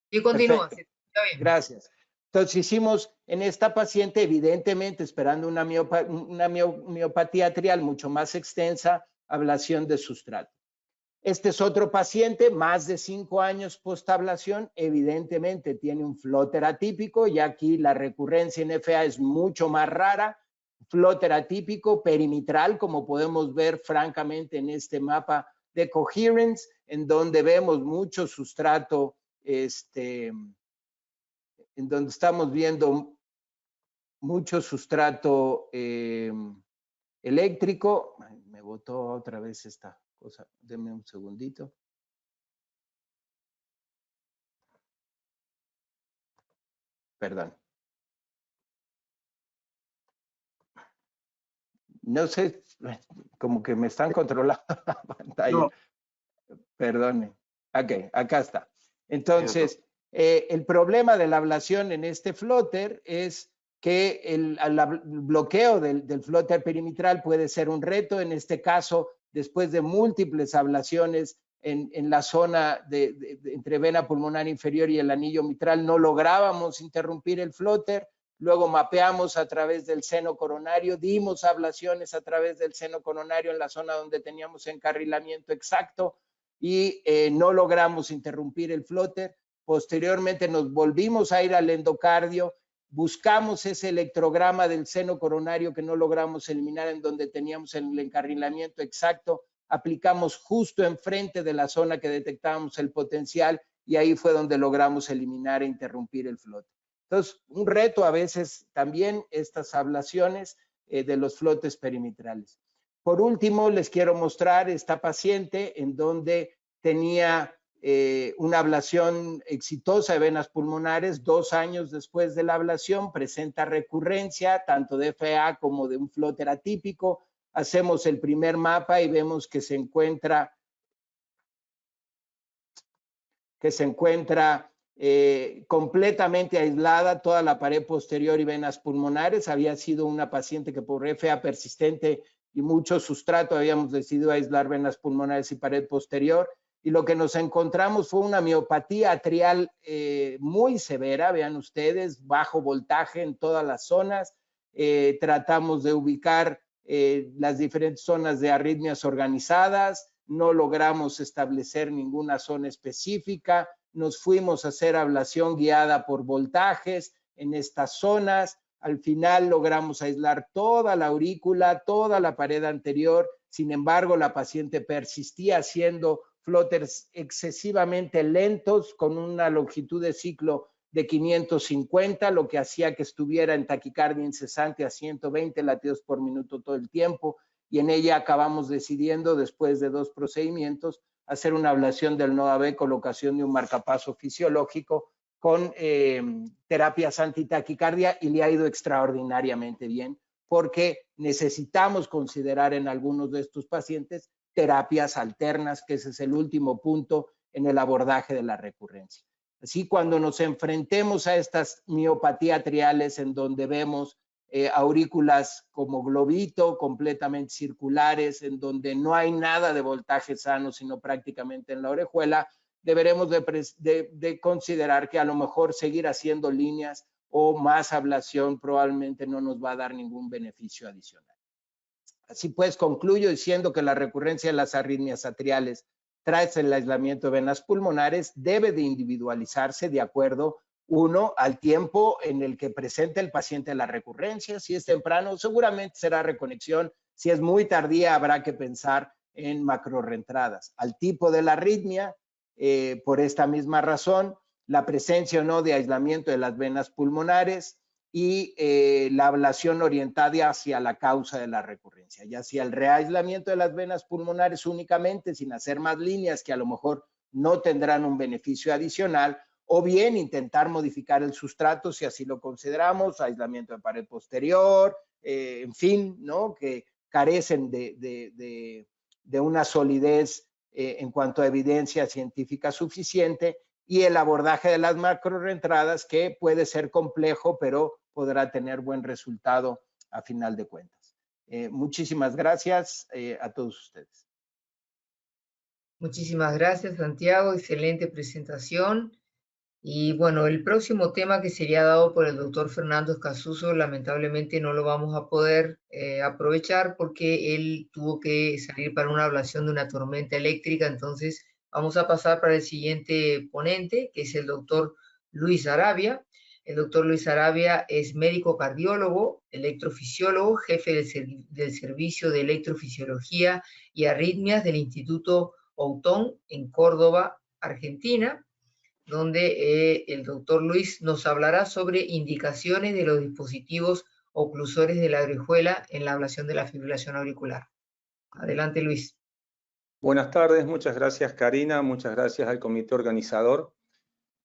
Sí, Sí, continúa. Perfecto. Se escucha bien. Gracias. Entonces hicimos en esta paciente, evidentemente, esperando una miopatía atrial mucho más extensa, ablación de sustrato. Este es otro paciente, más de 5 años postablación, evidentemente tiene un flóter atípico y aquí la recurrencia en FA es mucho más rara. Flóter atípico perimetral, como podemos ver francamente en este mapa de Coherence, en donde vemos mucho sustrato, en donde estamos viendo mucho sustrato eléctrico. Ay, me botó otra vez esta cosa. Denme un segundito. Perdón. No sé, como que me están controlando la pantalla. No. Perdone. Ok, acá está. Entonces, el problema de la ablación en este flóter es que el bloqueo del flóter perimetral puede ser un reto. En este caso, después de múltiples ablaciones en la zona entre vena pulmonar inferior y el anillo mitral, no lográbamos interrumpir el flóter. Luego mapeamos a través del seno coronario, dimos ablaciones a través del seno coronario en la zona donde teníamos encarrilamiento exacto y no logramos interrumpir el flóter. Posteriormente nos volvimos a ir al endocardio, buscamos ese electrograma del seno coronario que no logramos eliminar en donde teníamos el encarrilamiento exacto, aplicamos justo enfrente de la zona que detectábamos el potencial y ahí fue donde logramos eliminar e interrumpir el flóter. Entonces, un reto a veces también estas ablaciones de los flotes perimetrales. Por último, les quiero mostrar esta paciente en donde tenía una ablación exitosa de venas pulmonares. 2 años después de la ablación, presenta recurrencia tanto de FA como de un flóter atípico. Hacemos el primer mapa y vemos que se encuentra completamente aislada toda la pared posterior y venas pulmonares. Había sido una paciente que por FA persistente y mucho sustrato habíamos decidido aislar venas pulmonares y pared posterior. Y lo que nos encontramos fue una miopatía atrial muy severa, vean ustedes, bajo voltaje en todas las zonas. Tratamos de ubicar las diferentes zonas de arritmias organizadas, no logramos establecer ninguna zona específica. Nos fuimos a hacer ablación guiada por voltajes en estas zonas. Al final logramos aislar toda la aurícula, toda la pared anterior. Sin embargo, la paciente persistía haciendo flóteres excesivamente lentos con una longitud de ciclo de 550, lo que hacía que estuviera en taquicardia incesante a 120 latidos por minuto todo el tiempo. Y en ella acabamos decidiendo, después de 2 procedimientos, hacer una ablación del nodo AB, colocación de un marcapaso fisiológico con terapias antitaquicardia y le ha ido extraordinariamente bien porque necesitamos considerar en algunos de estos pacientes terapias alternas, que ese es el último punto en el abordaje de la recurrencia. Así, cuando nos enfrentemos a estas miopatías atriales en donde vemos aurículas como globito, completamente circulares, en donde no hay nada de voltaje sano, sino prácticamente en la orejuela, deberemos de considerar que a lo mejor seguir haciendo líneas o más ablación probablemente no nos va a dar ningún beneficio adicional. Así pues, concluyo diciendo que la recurrencia de las arritmias atriales tras el aislamiento de venas pulmonares debe de individualizarse de acuerdo, uno, al tiempo en el que presenta el paciente la recurrencia. Si es temprano, seguramente será reconexión. Si es muy tardía, habrá que pensar en macrorreentradas. Al tipo de la arritmia, por esta misma razón, la presencia o no de aislamiento de las venas pulmonares y la ablación orientada hacia la causa de la recurrencia, ya sea el reaislamiento de las venas pulmonares únicamente sin hacer más líneas que a lo mejor no tendrán un beneficio adicional, o bien intentar modificar el sustrato si así lo consideramos, aislamiento de pared posterior, en fin, ¿no? Que carecen de una solidez en cuanto a evidencia científica suficiente, y el abordaje de las macrorreentradas, que puede ser complejo, pero podrá tener buen resultado a final de cuentas. Muchísimas gracias a todos ustedes. Muchísimas gracias, Santiago. Excelente presentación. Y bueno, el próximo tema que sería dado por el doctor Fernando Escasuso, lamentablemente no lo vamos a poder aprovechar porque él tuvo que salir para una ablación de una tormenta eléctrica. Entonces vamos a pasar para el siguiente ponente, que es el doctor Luis Arabia. El doctor Luis Arabia es médico cardiólogo, electrofisiólogo, jefe del Servicio de Electrofisiología y Arritmias del Instituto Outón en Córdoba, Argentina, donde el doctor Luis nos hablará sobre indicaciones de los dispositivos oclusores de la orejuela en la ablación de la fibrilación auricular. Adelante, Luis. Buenas tardes, muchas gracias, Karina, muchas gracias al comité organizador.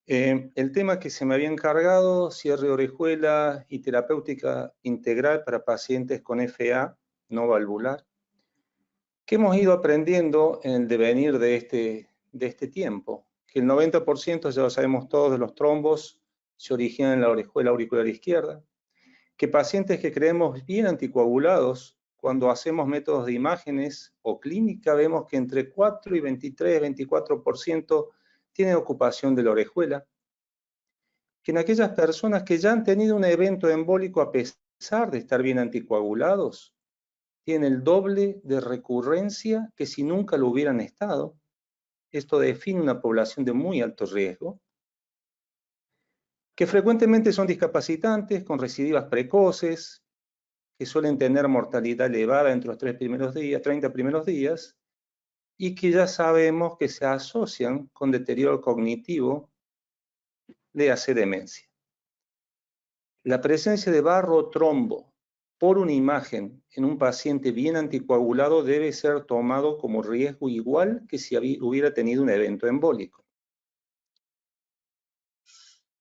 El tema que se me había encargado, cierre de orejuela y terapéutica integral para pacientes con FA no valvular, que hemos ido aprendiendo en el devenir de este tiempo, que el 90%, ya lo sabemos todos, de los trombos se originan en la orejuela auricular izquierda, que pacientes que creemos bien anticoagulados, cuando hacemos métodos de imágenes o clínica, vemos que entre 4 y 23, 24% tienen ocupación de la orejuela, que en aquellas personas que ya han tenido un evento embólico a pesar de estar bien anticoagulados, tienen el doble de recurrencia que si nunca lo hubieran estado. Esto define una población de muy alto riesgo, que frecuentemente son discapacitantes con recidivas precoces, que suelen tener mortalidad elevada entre los 30 primeros días, y que ya sabemos que se asocian con deterioro cognitivo, léase demencia. La presencia de barro o trombo por una imagen en un paciente bien anticoagulado debe ser tomado como riesgo igual que si hubiera tenido un evento embólico.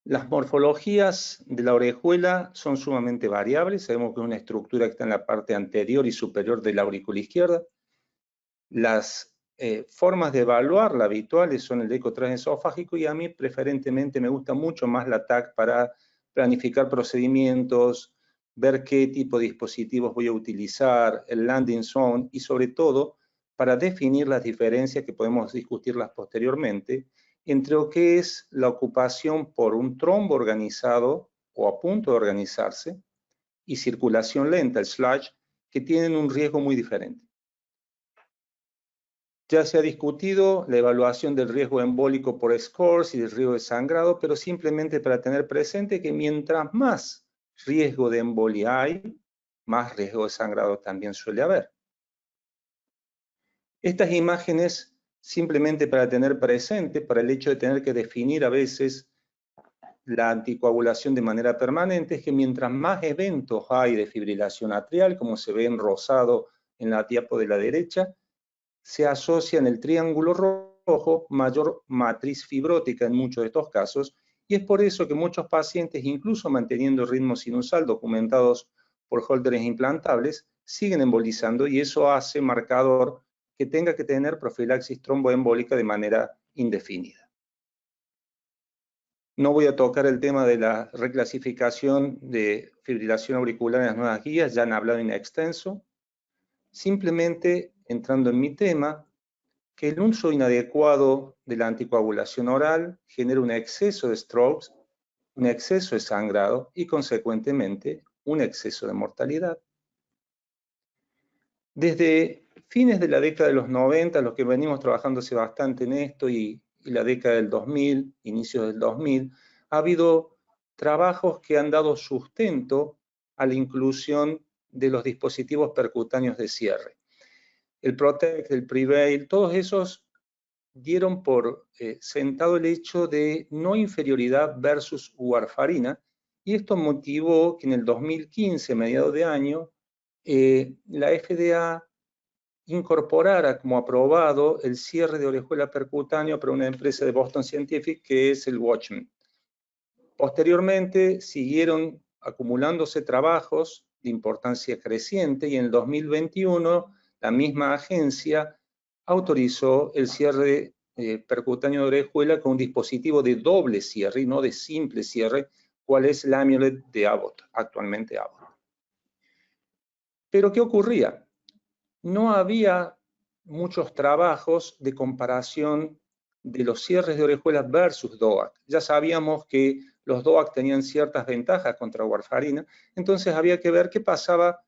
Las morfologías de la orejuela son sumamente variables. Sabemos que es una estructura que está en la parte anterior y superior de la aurícula izquierda. Las formas de evaluarla habituales son el eco transesofágico, y a mí preferentemente me gusta mucho más la TAC para planificar procedimientos, ver qué tipo de dispositivos voy a utilizar, el landing zone, y sobre todo para definir las diferencias que podemos discutirlas posteriormente entre lo que es la ocupación por un trombo organizado o a punto de organizarse y circulación lenta, el sludge, que tienen un riesgo muy diferente. Ya se ha discutido la evaluación del riesgo embólico por scores y del riesgo de sangrado, pero simplemente para tener presente que mientras más riesgo de embolia hay, más riesgo de sangrado también suele haber. Estas imágenes, simplemente para tener presente, para el hecho de tener que definir a veces la anticoagulación de manera permanente, es que mientras más eventos hay de fibrilación atrial, como se ve en rosado en la diapo de la derecha, se asocia en el triángulo rojo mayor matriz fibrótica en muchos de estos casos, y es por eso que muchos pacientes, incluso manteniendo ritmo sinusal documentados por Holters implantables, siguen embolizando, y eso hace marcador que tenga que tener profilaxis tromboembólica de manera indefinida. No voy a tocar el tema de la reclasificación de fibrilación auricular en las nuevas guías, ya han hablado en extenso. Simplemente, entrando en mi tema, que el uso inadecuado de la anticoagulación oral genera un exceso de strokes, un exceso de sangrado y, consecuentemente, un exceso de mortalidad. Desde fines de la década de los 90, los que venimos trabajando hace bastante en esto, y la década del 2000, inicios del 2000, ha habido trabajos que han dado sustento a la inclusión de los dispositivos percutáneos de cierre. El Protect, el Prevail, todos esos dieron por sentado el hecho de no inferioridad versus warfarina, y esto motivó que en el 2015, mediados de año, la FDA incorporara como aprobado el cierre de orejuela percutáneo para una empresa de Boston Scientific que es el Watchman. Posteriormente siguieron acumulándose trabajos de importancia creciente y en el 2021 la misma agencia autorizó el cierre percutáneo de orejuela con un dispositivo de doble cierre y no de simple cierre, cual es el Amulet de Abbott, actualmente Abbott. Pero ¿qué ocurría? No había muchos trabajos de comparación de los cierres de orejuela versus DOAC. Ya sabíamos que los DOAC tenían ciertas ventajas contra warfarina, entonces había que ver qué pasaba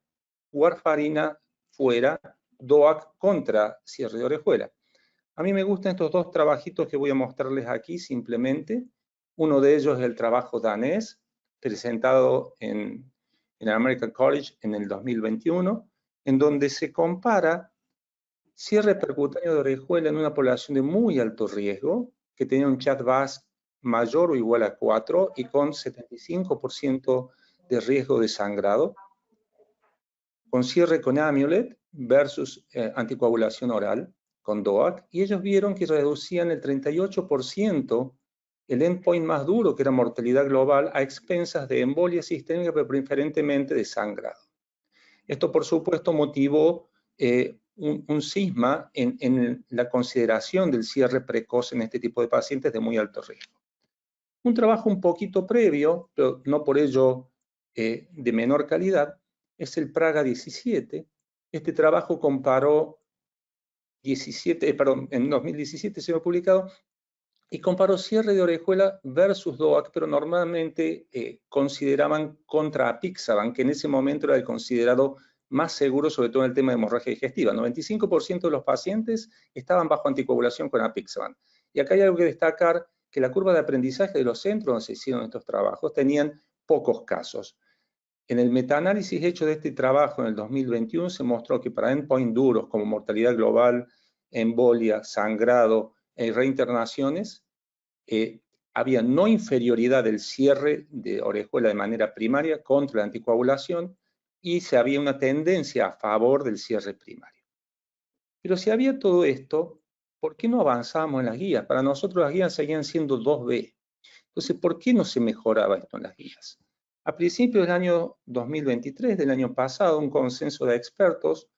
warfarina fuera, DOAC contra cierre de orejuela. A mí me gustan estos dos trabajitos que voy a mostrarles aquí simplemente. Uno de ellos es el trabajo danés, presentado en el American College en el 2021, en donde se compara cierre percutáneo de orejuela en una población de muy alto riesgo, que tenía un CHA2DS mayor o igual a 4 y con 75% de riesgo de sangrado, con cierre con Amulet versus anticoagulación oral con DOAC, y ellos vieron que reducían el 38% el endpoint más duro, que era mortalidad global, a expensas de embolia sistémica, pero preferentemente de sangrado. Esto, por supuesto, motivó un cisma en la consideración del cierre precoz en este tipo de pacientes de muy alto riesgo. Un trabajo un poquito previo, pero no por ello de menor calidad, es el Praga 17. Este trabajo comparó en 2017 se ha publicado, y comparó cierre de orejuela versus DOAC, pero normalmente consideraban contra apixaban, que en ese momento era el considerado más seguro, sobre todo en el tema de hemorragia digestiva. 95% de los pacientes estaban bajo anticoagulación con apixaban. Y acá hay algo que destacar, que la curva de aprendizaje de los centros donde se hicieron estos trabajos tenían pocos casos. En el metaanálisis hecho de este trabajo en el 2021 se mostró que para endpoint duros como mortalidad global, embolia, sangrado e reinternaciones, había no inferioridad del cierre de orejuela de manera primaria contra la anticoagulación y se había una tendencia a favor del cierre primario. Pero si había todo esto, ¿por qué no avanzábamos en las guías? Para nosotros las guías seguían siendo 2B. Entonces, ¿por qué no se mejoraba esto en las guías? A principios del año 2023, del año pasado, un consenso de expertos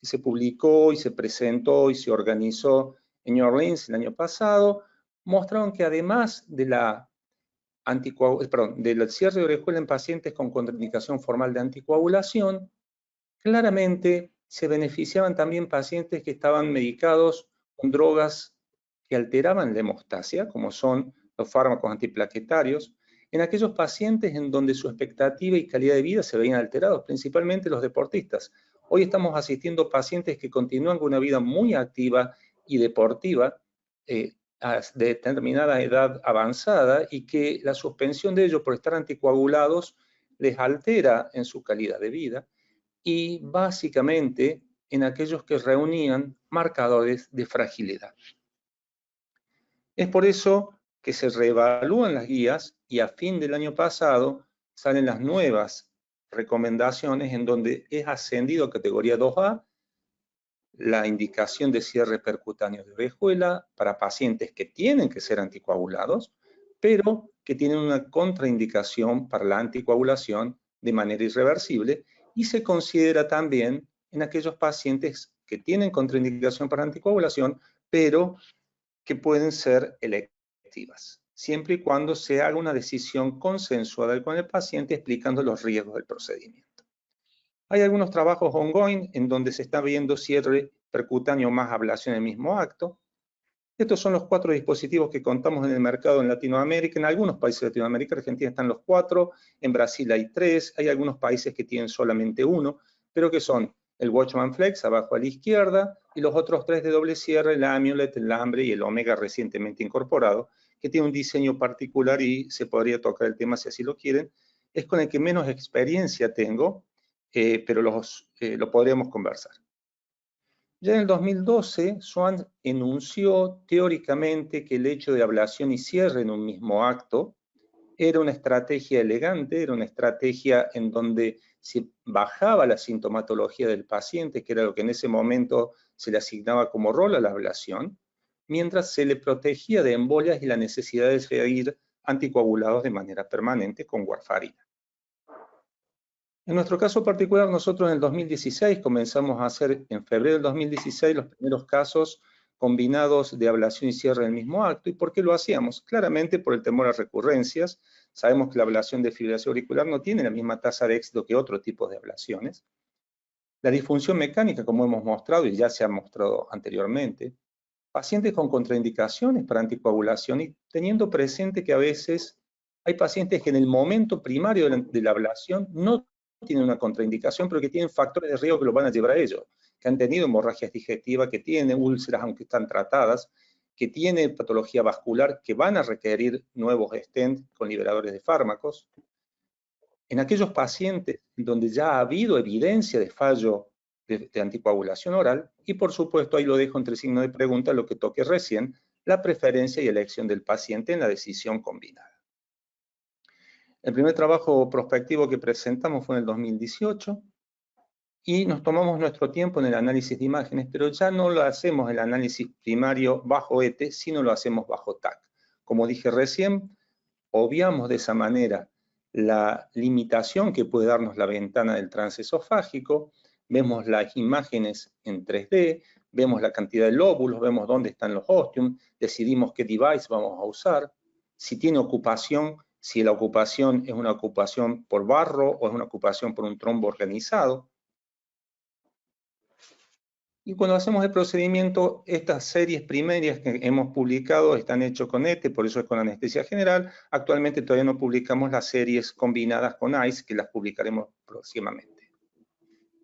que se publicó y se presentó y se organizó en New Orleans el año pasado, mostraron que además de del cierre de orejuela en pacientes con contraindicación formal de anticoagulación, claramente se beneficiaban también pacientes que estaban medicados con drogas que alteraban la hemostasia, como son los fármacos antiplaquetarios, en aquellos pacientes en donde su expectativa y calidad de vida se veían alterados, principalmente los deportistas. Hoy estamos asistiendo a pacientes que continúan con una vida muy activa y deportiva, a determinada edad avanzada, y que la suspensión de ellos por estar anticoagulados les altera en su calidad de vida, y básicamente en aquellos que reunían marcadores de fragilidad. Es por eso que se reevalúan las guías y a fin del año pasado salen las nuevas recomendaciones en donde es ascendido a categoría 2A la indicación de cierre percutáneo de orejuela para pacientes que tienen que ser anticoagulados, pero que tienen una contraindicación para la anticoagulación de manera irreversible, y se considera también en aquellos pacientes que tienen contraindicación para anticoagulación, pero que pueden ser electivas, siempre y cuando se haga una decisión consensuada con el paciente explicando los riesgos del procedimiento. Hay algunos trabajos ongoing en donde se está viendo cierre percutáneo más ablación en el mismo acto. Estos son los 4 dispositivos que contamos en el mercado en Latinoamérica. En algunos países de Latinoamérica, Argentina están los 4, en Brasil hay 3, hay algunos países que tienen solamente 1, pero que son el Watchman Flex abajo a la izquierda y los otros 3 de doble cierre, el Amulet, el Lambre y el Omega recientemente incorporado, que tiene un diseño particular y se podría tocar el tema si así lo quieren. Es con el que menos experiencia tengo, pero lo podríamos conversar. Ya en el 2012, Swan enunció teóricamente que el hecho de ablación y cierre en un mismo acto era una estrategia elegante, era una estrategia en donde se bajaba la sintomatología del paciente, que era lo que en ese momento se le asignaba como rol a la ablación, mientras se le protegía de embolias y la necesidad de seguir anticoagulados de manera permanente con warfarina. En nuestro caso particular, nosotros en el 2016 comenzamos a hacer, en febrero del 2016, los primeros casos combinados de ablación y cierre del mismo acto. ¿Y por qué lo hacíamos? Claramente por el temor a recurrencias. Sabemos que la ablación de fibrilación auricular no tiene la misma tasa de éxito que otros tipos de ablaciones. La disfunción mecánica, como hemos mostrado y ya se ha mostrado anteriormente. Pacientes con contraindicaciones para anticoagulación y teniendo presente que a veces hay pacientes que en el momento primario de la ablación no tienen una contraindicación, pero que tienen factores de riesgo que los van a llevar a ello, que han tenido hemorragias digestivas, que tienen úlceras aunque están tratadas, que tienen patología vascular, que van a requerir nuevos stents con liberadores de fármacos. En aquellos pacientes donde ya ha habido evidencia de fallo de anticoagulación oral, y por supuesto, ahí lo dejo entre signo de pregunta, lo que toque recién, la preferencia y elección del paciente en la decisión combinada. El primer trabajo prospectivo que presentamos fue en el 2018, y nos tomamos nuestro tiempo en el análisis de imágenes, pero ya no lo hacemos el análisis primario bajo ET, sino lo hacemos bajo TAC. Como dije recién, obviamos de esa manera la limitación que puede darnos la ventana del transesofágico, vemos las imágenes en 3D, vemos la cantidad de lóbulos, vemos dónde están los ostium, decidimos qué device vamos a usar, si tiene ocupación, si la ocupación es una ocupación por barro o es una ocupación por un trombo organizado. Y cuando hacemos el procedimiento, estas series primarias que hemos publicado están hechas con ETE, por eso es con anestesia general. Actualmente todavía no publicamos las series combinadas con ICE, que las publicaremos próximamente.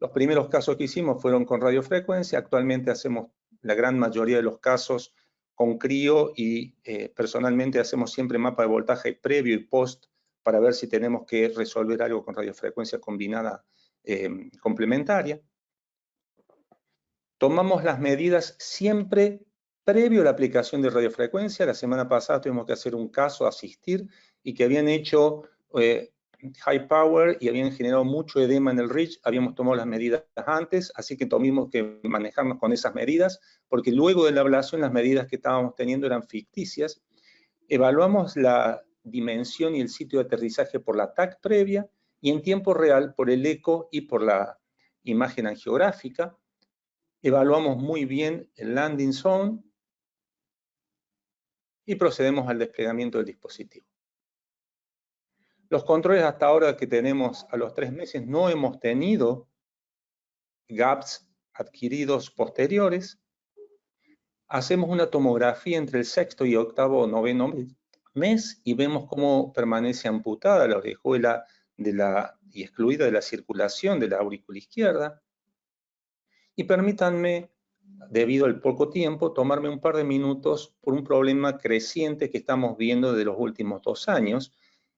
Los primeros casos que hicimos fueron con radiofrecuencia. Actualmente hacemos la gran mayoría de los casos con crío y personalmente hacemos siempre mapa de voltaje previo y post para ver si tenemos que resolver algo con radiofrecuencia combinada complementaria. Tomamos las medidas siempre previo a la aplicación de radiofrecuencia. La semana pasada tuvimos que hacer un caso, asistir, y que habían hecho high power y habían generado mucho edema en el REACH. Habíamos tomado las medidas antes, así que tuvimos que manejarnos con esas medidas, porque luego de la ablación las medidas que estábamos teniendo eran ficticias. Evaluamos la dimensión y el sitio de aterrizaje por la TAC previa y en tiempo real por el eco y por la imagen angiográfica. Evaluamos muy bien el landing zone y procedemos al desplegamiento del dispositivo. Los controles hasta ahora que tenemos a los 3 meses no hemos tenido gaps adquiridos posteriores. Hacemos una tomografía entre el 6º y 8º o 9º mes y vemos cómo permanece amputada la orejuela y excluida de la circulación de la aurícula izquierda. Y permítanme, debido al poco tiempo, tomarme un par de minutos por un problema creciente que estamos viendo de los últimos 2 años,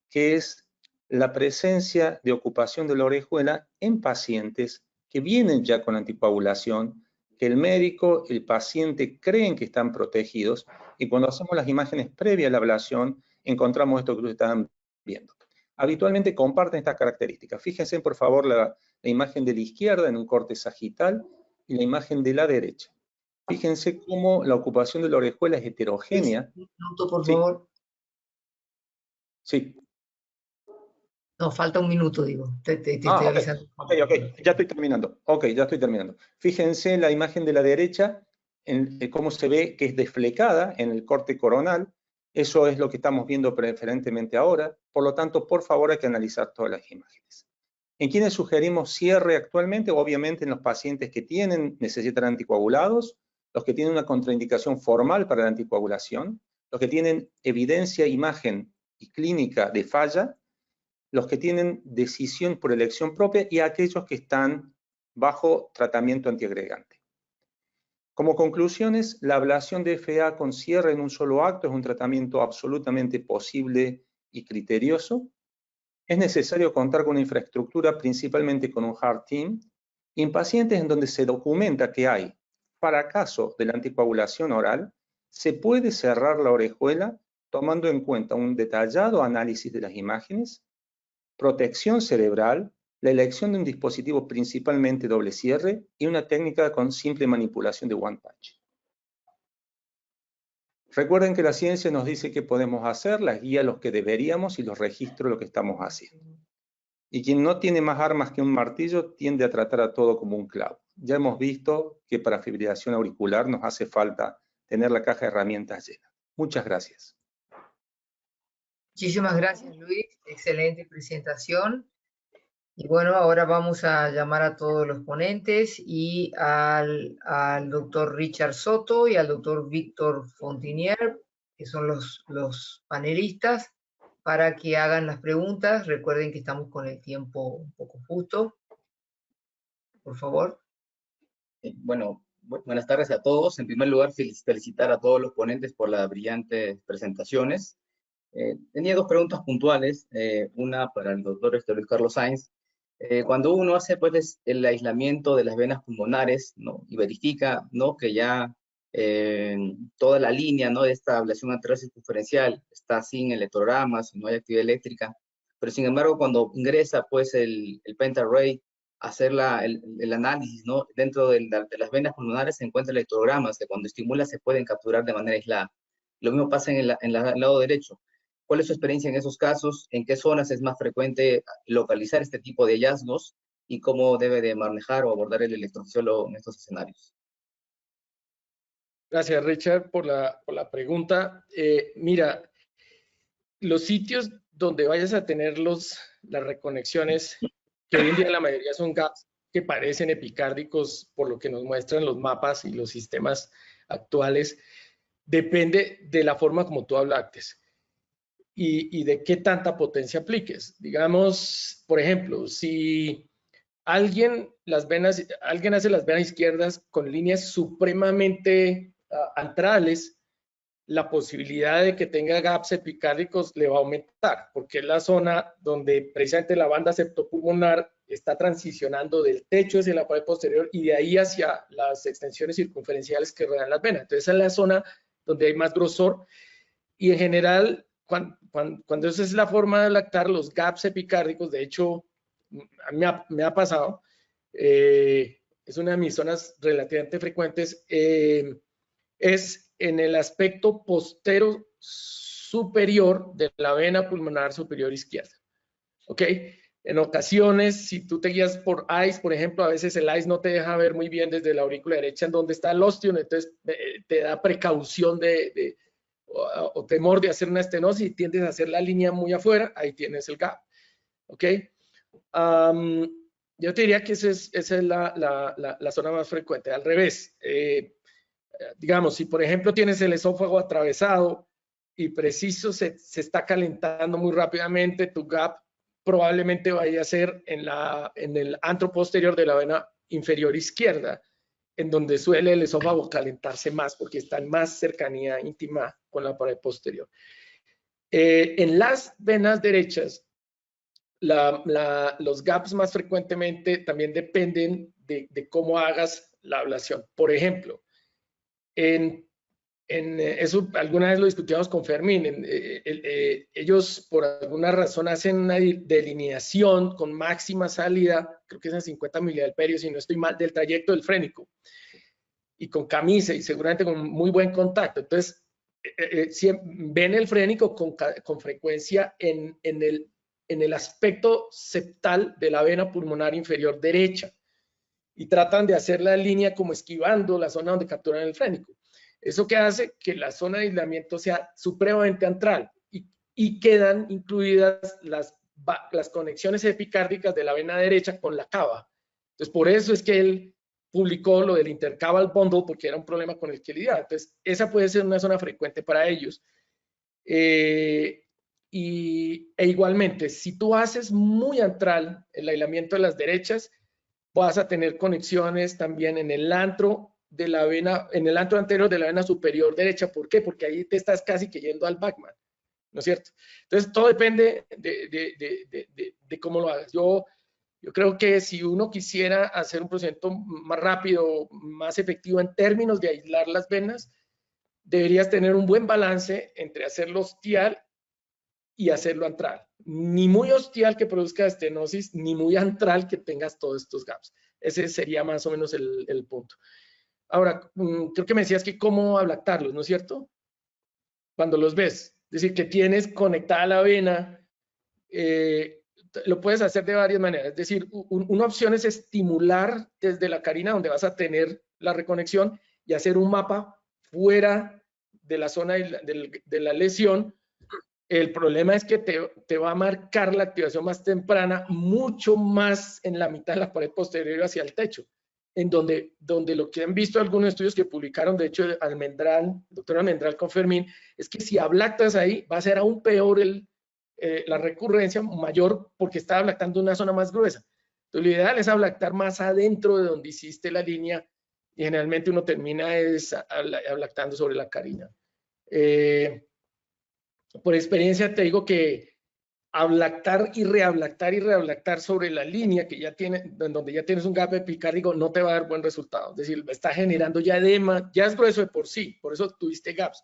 que es la presencia de ocupación de la orejuela en pacientes que vienen ya con anticoagulación, que el médico, el paciente creen que están protegidos, y cuando hacemos las imágenes previas a la ablación, encontramos esto que ustedes están viendo. Habitualmente comparten estas características. Fíjense, por favor, la imagen de la izquierda en un corte sagital, y la imagen de la derecha. Fíjense cómo la ocupación de la orejuela es heterogénea. Un minuto, por favor. Sí. No, falta un minuto, digo. Te estoy avisando. Ok, ya estoy terminando. Ya estoy terminando. Fíjense la imagen de la derecha, cómo se ve que es desflecada en el corte coronal. Eso es lo que estamos viendo preferentemente ahora. Por lo tanto, por favor, hay que analizar todas las imágenes. ¿En quiénes sugerimos cierre actualmente? Obviamente en los pacientes que necesitan anticoagulados, los que tienen una contraindicación formal para la anticoagulación, los que tienen evidencia, imagen y clínica de falla, los que tienen decisión por elección propia y aquellos que están bajo tratamiento antiagregante. Como conclusiones, la ablación de FA con cierre en un solo acto es un tratamiento absolutamente posible y criterioso. Es necesario contar con una infraestructura, principalmente con un heart team, y en pacientes en donde se documenta que hay fracaso de la anticoagulación oral, se puede cerrar la orejuela tomando en cuenta un detallado análisis de las imágenes, protección cerebral, la elección de un dispositivo principalmente doble cierre y una técnica con simple manipulación de one touch. Recuerden que la ciencia nos dice qué podemos hacer, las guía los que deberíamos y los registros lo que estamos haciendo. Y quien no tiene más armas que un martillo tiende a tratar a todo como un clavo. Ya hemos visto que para fibrilación auricular nos hace falta tener la caja de herramientas llena. Muchas gracias. Muchísimas gracias, Luis. Excelente presentación. Y bueno, ahora vamos a llamar a todos los ponentes y al doctor Richard Soto y al doctor Víctor Fontinier, que son los panelistas, para que hagan las preguntas. Recuerden que estamos con el tiempo un poco justo. Por favor. Bueno, buenas tardes a todos. En primer lugar, felicitar a todos los ponentes por las brillantes presentaciones. Tenía dos preguntas puntuales, una para el doctor Luis Carlos Sáenz. Cuando uno hace pues, el aislamiento de las venas pulmonares, ¿no? Y verifica, ¿no? Que ya toda la línea, ¿no? De esta ablación anterior circunferencial está sin electrogramas, no hay actividad eléctrica, pero sin embargo cuando ingresa pues el Penta-Array a hacer el análisis, ¿no? Dentro de las venas pulmonares se encuentran electrogramas que cuando estimula se pueden capturar de manera aislada. Lo mismo pasa en el lado derecho. ¿Cuál es su experiencia en esos casos? ¿En qué zonas es más frecuente localizar este tipo de hallazgos? ¿Y cómo debe de manejar o abordar el electrofisiólogo en estos escenarios? Gracias, Richard, por la pregunta. Mira, los sitios donde vayas a tener las reconexiones, que hoy en día la mayoría son gaps que parecen epicárdicos por lo que nos muestran los mapas y los sistemas actuales, depende de la forma como tú hablaste y de qué tanta potencia apliques. Digamos, por ejemplo, si alguien hace las venas izquierdas con líneas supremamente antrales, la posibilidad de que tenga gaps epicárdicos le va a aumentar, porque es la zona donde precisamente la banda septopulmonar está transicionando del techo hacia la pared posterior y de ahí hacia las extensiones circunferenciales que rodean las venas. Entonces, esa es la zona donde hay más grosor y en general, cuando esa es la forma de lactar, los gaps epicárdicos, de hecho, a mí me ha pasado, es una de mis zonas relativamente frecuentes, es en el aspecto postero superior de la vena pulmonar superior izquierda. ¿Ok? En ocasiones, si tú te guías por ICE, por ejemplo, a veces el ICE no te deja ver muy bien desde la aurícula derecha en dónde está el ostium, entonces te da precaución o temor de hacer una estenosis y tiendes a hacer la línea muy afuera, ahí tienes el gap. ¿Ok? Yo te diría que esa es la zona más frecuente. Al revés, digamos, si por ejemplo tienes el esófago atravesado y preciso se está calentando muy rápidamente, tu gap probablemente vaya a ser en el antro posterior de la vena inferior izquierda, en donde suele el esófago calentarse más porque está en más cercanía íntima con la pared posterior. En las venas derechas, los gaps más frecuentemente también dependen de cómo hagas la ablación. Por ejemplo, eso alguna vez lo discutíamos con Fermín, ellos por alguna razón hacen una delineación con máxima salida, creo que es en 50 miliamperios, si no estoy mal, del trayecto del frénico, y con camisa y seguramente con muy buen contacto. Entonces, ven el frénico con frecuencia en el aspecto septal de la vena pulmonar inferior derecha y tratan de hacer la línea como esquivando la zona donde capturan el frénico. Eso que hace que la zona de aislamiento sea supremamente antral y quedan incluidas las conexiones epicárdicas de la vena derecha con la cava. Entonces, por eso es que él publicó lo del intercaval bundle, porque era un problema con el que lidiaba. Entonces, esa puede ser una zona frecuente para ellos. E igualmente, si tú haces muy antral el aislamiento de las derechas, vas a tener conexiones también en el antro de la vena, en el antro anterior de la vena superior derecha. ¿Por qué? Porque ahí te estás casi que yendo al Bachmann, ¿no es cierto? Entonces, todo depende de cómo lo hagas. Yo creo que si uno quisiera hacer un procedimiento más rápido, más efectivo en términos de aislar las venas, deberías tener un buen balance entre hacerlo ostial y hacerlo antral. Ni muy ostial que produzca estenosis, ni muy antral que tengas todos estos gaps. Ese sería más o menos el punto. Ahora, creo que me decías que cómo ablactarlos, ¿no es cierto? Cuando los ves. Es decir, que tienes conectada la vena, lo puedes hacer de varias maneras. Es decir, una opción es estimular desde la carina donde vas a tener la reconexión y hacer un mapa fuera de la zona de la lesión. El problema es que te va a marcar la activación más temprana mucho más en la mitad de la pared posterior hacia el techo, en donde lo que han visto algunos estudios que publicaron, de hecho, Almendral, el doctor Almendral con Fermín, es que si ablactas ahí va a ser aún peor la recurrencia, mayor, porque está ablactando una zona más gruesa. Entonces, lo ideal es ablactar más adentro de donde hiciste la línea y generalmente uno termina ablactando sobre la carina. Por experiencia te digo que ablactar y reablactar sobre la línea que ya tiene, donde ya tienes un gap epicárdico, no te va a dar buen resultado. Es decir, está generando ya edema, ya es grueso de por sí, por eso tuviste gaps.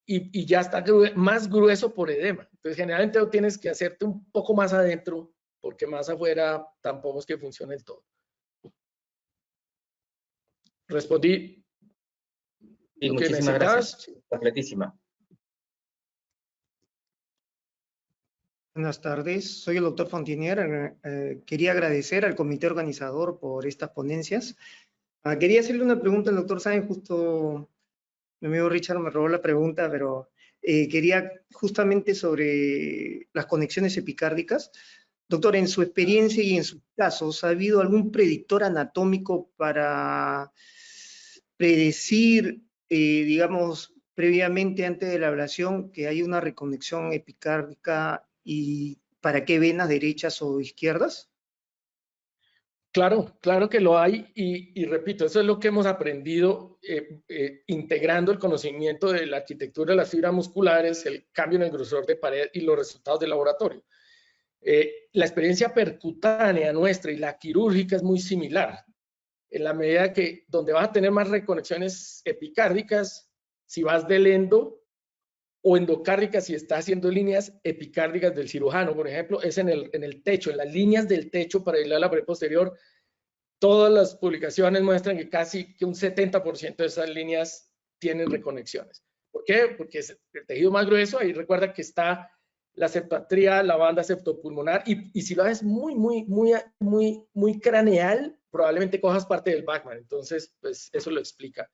Y ya está más grueso por edema. Entonces, generalmente tienes que hacerte un poco más adentro, porque más afuera tampoco es que funcione el todo. Respondí. Y muchísimas gracias. Completísima. Buenas tardes, soy el doctor Fontinier. Quería agradecer al comité organizador por estas ponencias. Quería hacerle una pregunta al doctor Sáenz, justo mi amigo Richard me robó la pregunta, pero quería justamente sobre las conexiones epicárdicas. Doctor, en su experiencia y en sus casos, ¿ha habido algún predictor anatómico para predecir, digamos, previamente antes de la ablación, que hay una reconexión epicárdica y para qué venas derechas o izquierdas? Claro, claro que lo hay y repito, eso es lo que hemos aprendido integrando el conocimiento de la arquitectura de las fibras musculares, el cambio en el grosor de pared y los resultados del laboratorio. La experiencia percutánea nuestra y la quirúrgica es muy similar, en la medida que donde vas a tener más reconexiones epicárdicas, si vas del endo, o endocárdicas si está haciendo líneas epicárdicas del cirujano, por ejemplo, es en el techo, en las líneas del techo para aislar la pared posterior. Todas las publicaciones muestran que casi que un 70% de esas líneas tienen reconexiones. ¿Por qué? Porque es el tejido más grueso, ahí recuerda que está la septatría, la banda septopulmonar, y si lo haces muy craneal, probablemente cojas parte del Bachmann, entonces pues eso lo explica.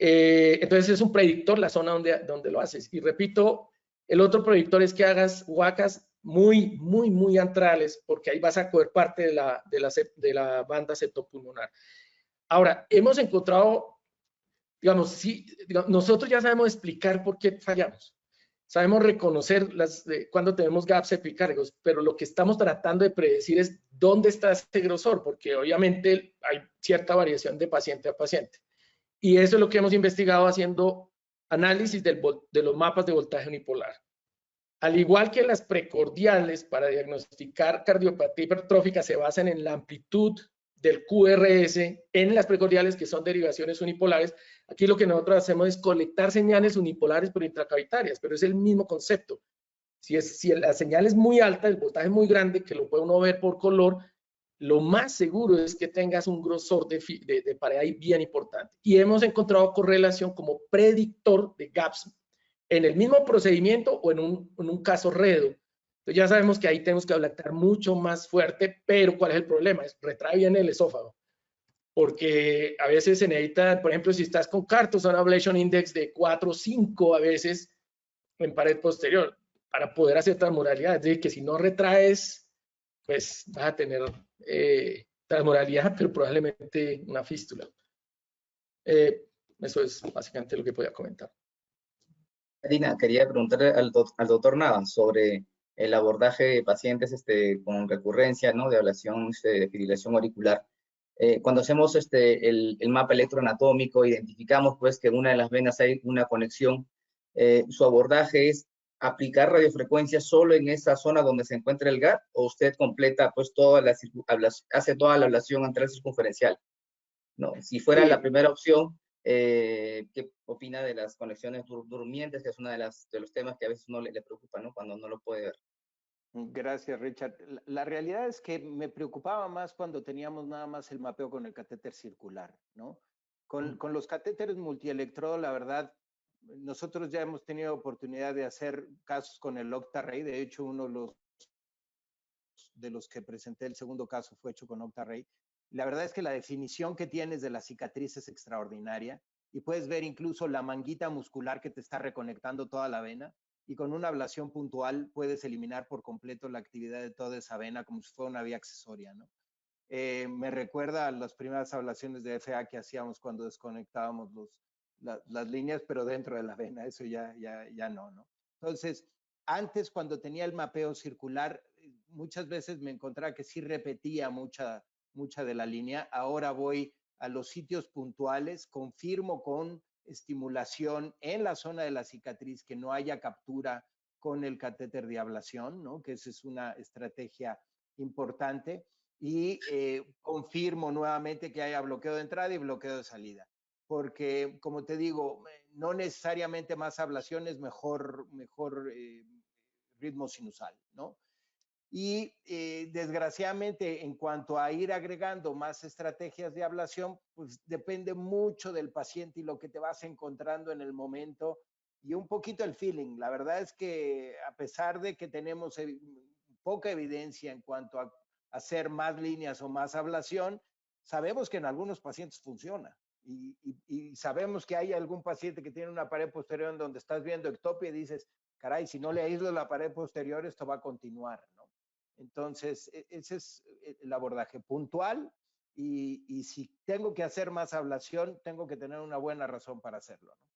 Entonces es un predictor la zona donde lo haces. Y repito, el otro predictor es que hagas huacas muy antrales, porque ahí vas a coger parte de la banda septopulmonar. Ahora, hemos encontrado, digamos, nosotros ya sabemos explicar por qué fallamos. Sabemos reconocer cuando tenemos gaps epicárdicos, pero lo que estamos tratando de predecir es dónde está ese grosor, porque obviamente hay cierta variación de paciente a paciente. Y eso es lo que hemos investigado haciendo análisis de los mapas de voltaje unipolar. Al igual que las precordiales para diagnosticar cardiopatía hipertrófica se basan en la amplitud del QRS en las precordiales que son derivaciones unipolares. Aquí lo que nosotros hacemos es colectar señales unipolares pero intracavitarias, pero es el mismo concepto. Si la señal es muy alta, el voltaje es muy grande, que lo puede uno ver por color, lo más seguro es que tengas un grosor de pared ahí bien importante. Y hemos encontrado correlación como predictor de gaps en el mismo procedimiento o en un caso redo. Entonces ya sabemos que ahí tenemos que ablactar mucho más fuerte, pero ¿cuál es el problema? Retrae bien el esófago. Porque a veces se necesita, por ejemplo, si estás con Carthousand Ablation Index de 4 o 5 a veces en pared posterior, para poder hacer transmuralidad. Es decir, que si no retraes, pues vas a tener transmuralidad, pero probablemente una fístula. Eso es básicamente lo que podía comentar. Karina, quería preguntarle al doctor Navas sobre el abordaje de pacientes con recurrencia, ¿no?, de ablación, de fibrilación auricular. Cuando hacemos el mapa electroanatómico, identificamos pues que en una de las venas hay una conexión. Su abordaje es aplicar radiofrecuencia solo en esa zona donde se encuentra el gap, o usted completa pues hace toda la ablación antral circunferencial, ¿no? Si fuera la primera opción, ¿qué opina de las conexiones durmientes, que es uno de los temas que a veces uno le preocupa, ¿no?, cuando no lo puede ver? Gracias, Richard. La realidad es que me preocupaba más cuando teníamos nada más el mapeo con el catéter circular, ¿no? Con los catéteres multielectrodo, la verdad, nosotros ya hemos tenido oportunidad de hacer casos con el Octarray. De hecho, uno de los de los que presenté, el segundo caso fue hecho con Octarray. La verdad es que la definición que tienes de la cicatriz es extraordinaria y puedes ver incluso la manguita muscular que te está reconectando toda la vena, y con una ablación puntual puedes eliminar por completo la actividad de toda esa vena como si fuera una vía accesoria, ¿no? Me recuerda a las primeras ablaciones de FA que hacíamos cuando desconectábamos las líneas, pero dentro de la vena, eso ya no, ¿no? Entonces, antes cuando tenía el mapeo circular, muchas veces me encontraba que sí repetía mucha de la línea. Ahora voy a los sitios puntuales, confirmo con estimulación en la zona de la cicatriz que no haya captura con el catéter de ablación, ¿no? Que esa es una estrategia importante, y confirmo nuevamente que haya bloqueo de entrada y bloqueo de salida. Porque, como te digo, no necesariamente más ablación es mejor ritmo sinusal, ¿no? Y desgraciadamente, en cuanto a ir agregando más estrategias de ablación, pues depende mucho del paciente y lo que te vas encontrando en el momento y un poquito el feeling. La verdad es que a pesar de que tenemos poca evidencia en cuanto a hacer más líneas o más ablación, sabemos que en algunos pacientes funciona. Y sabemos que hay algún paciente que tiene una pared posterior en donde estás viendo ectopia y dices, caray, si no le aíslo la pared posterior, esto va a continuar, ¿no? Entonces, ese es el abordaje puntual, y si tengo que hacer más ablación, tengo que tener una buena razón para hacerlo, ¿no?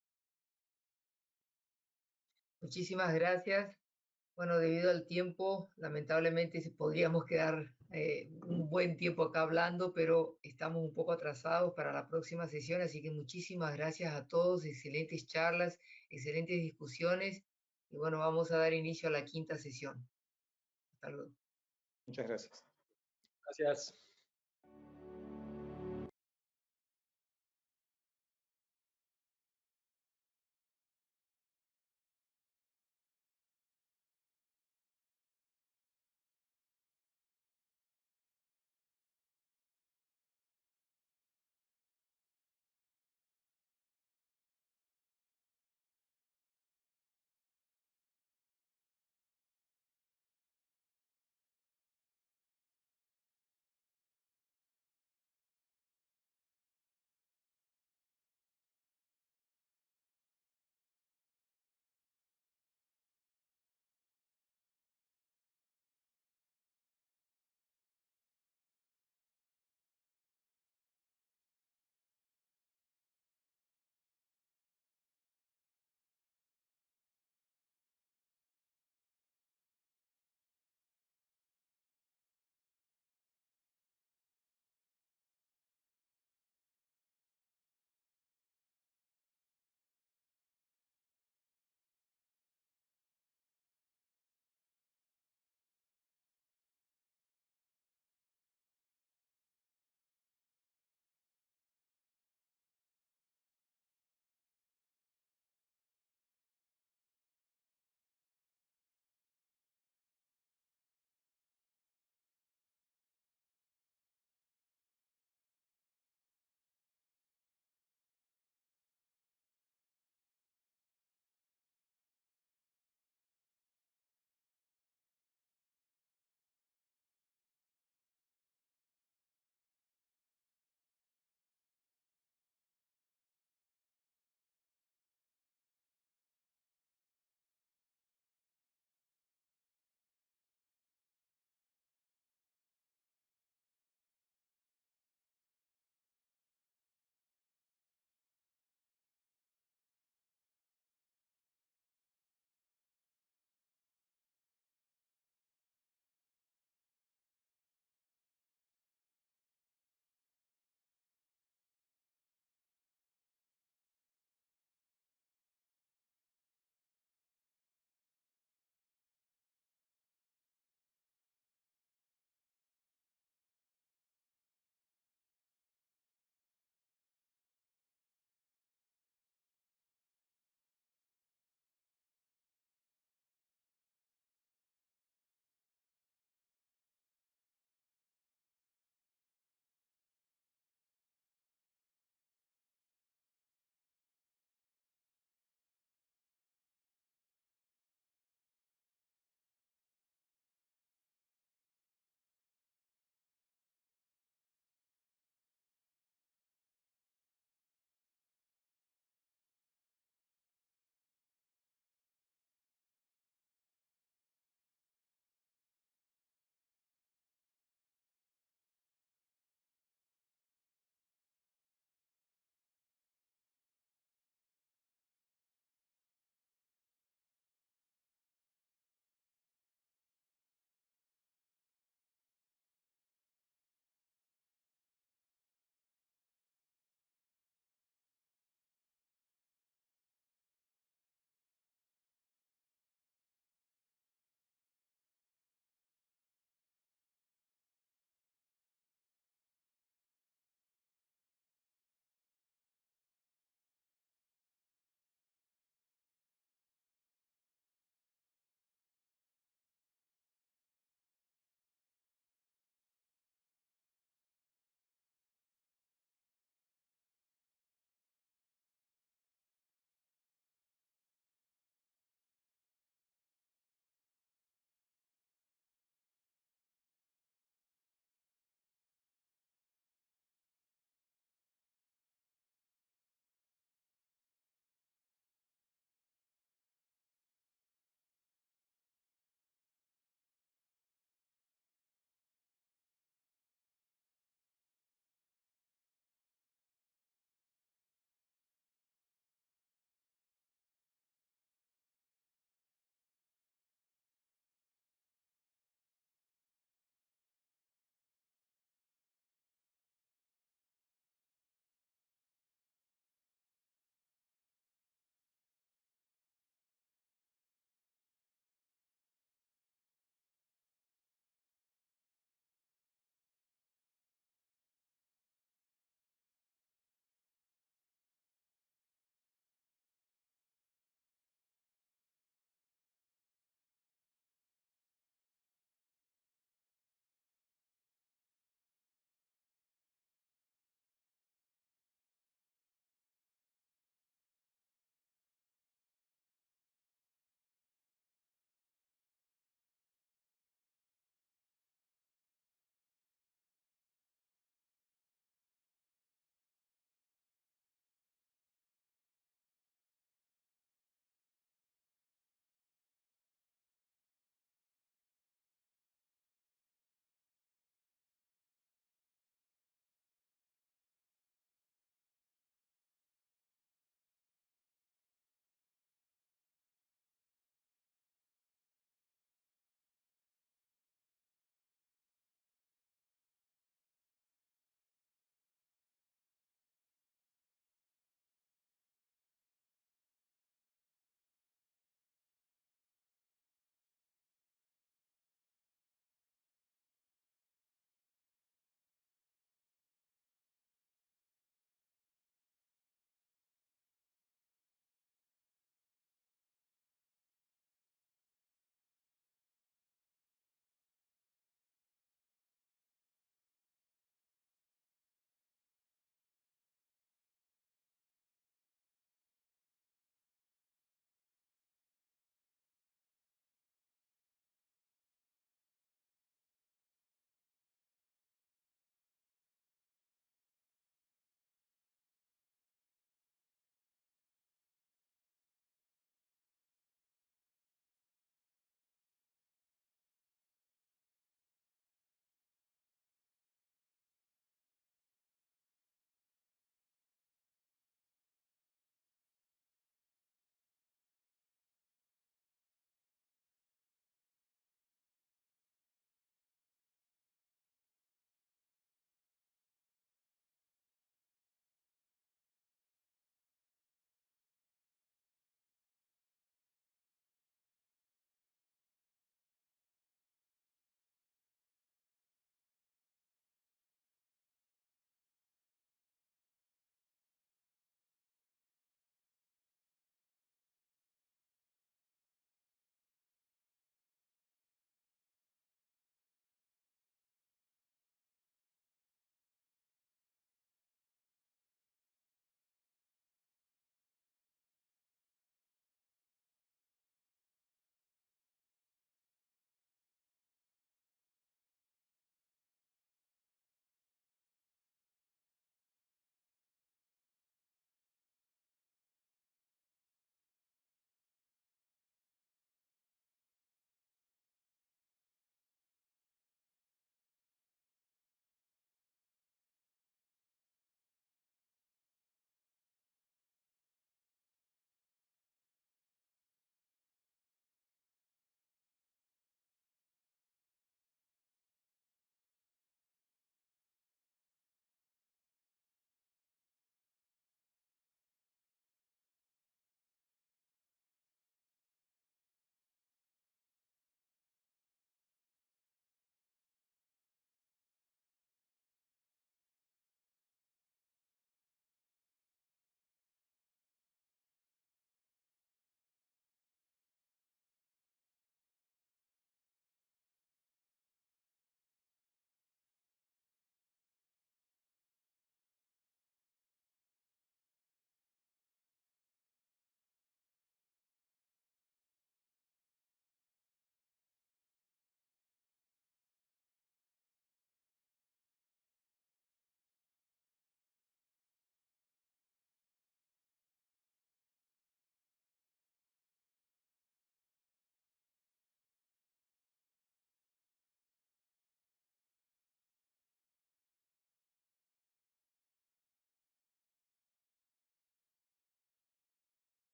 Muchísimas gracias. Bueno, debido al tiempo, lamentablemente podríamos quedar un buen tiempo acá hablando, pero estamos un poco atrasados para la próxima sesión, así que muchísimas gracias a todos, excelentes charlas, excelentes discusiones, y bueno, vamos a dar inicio a la quinta sesión. Hasta luego. Muchas gracias. Gracias.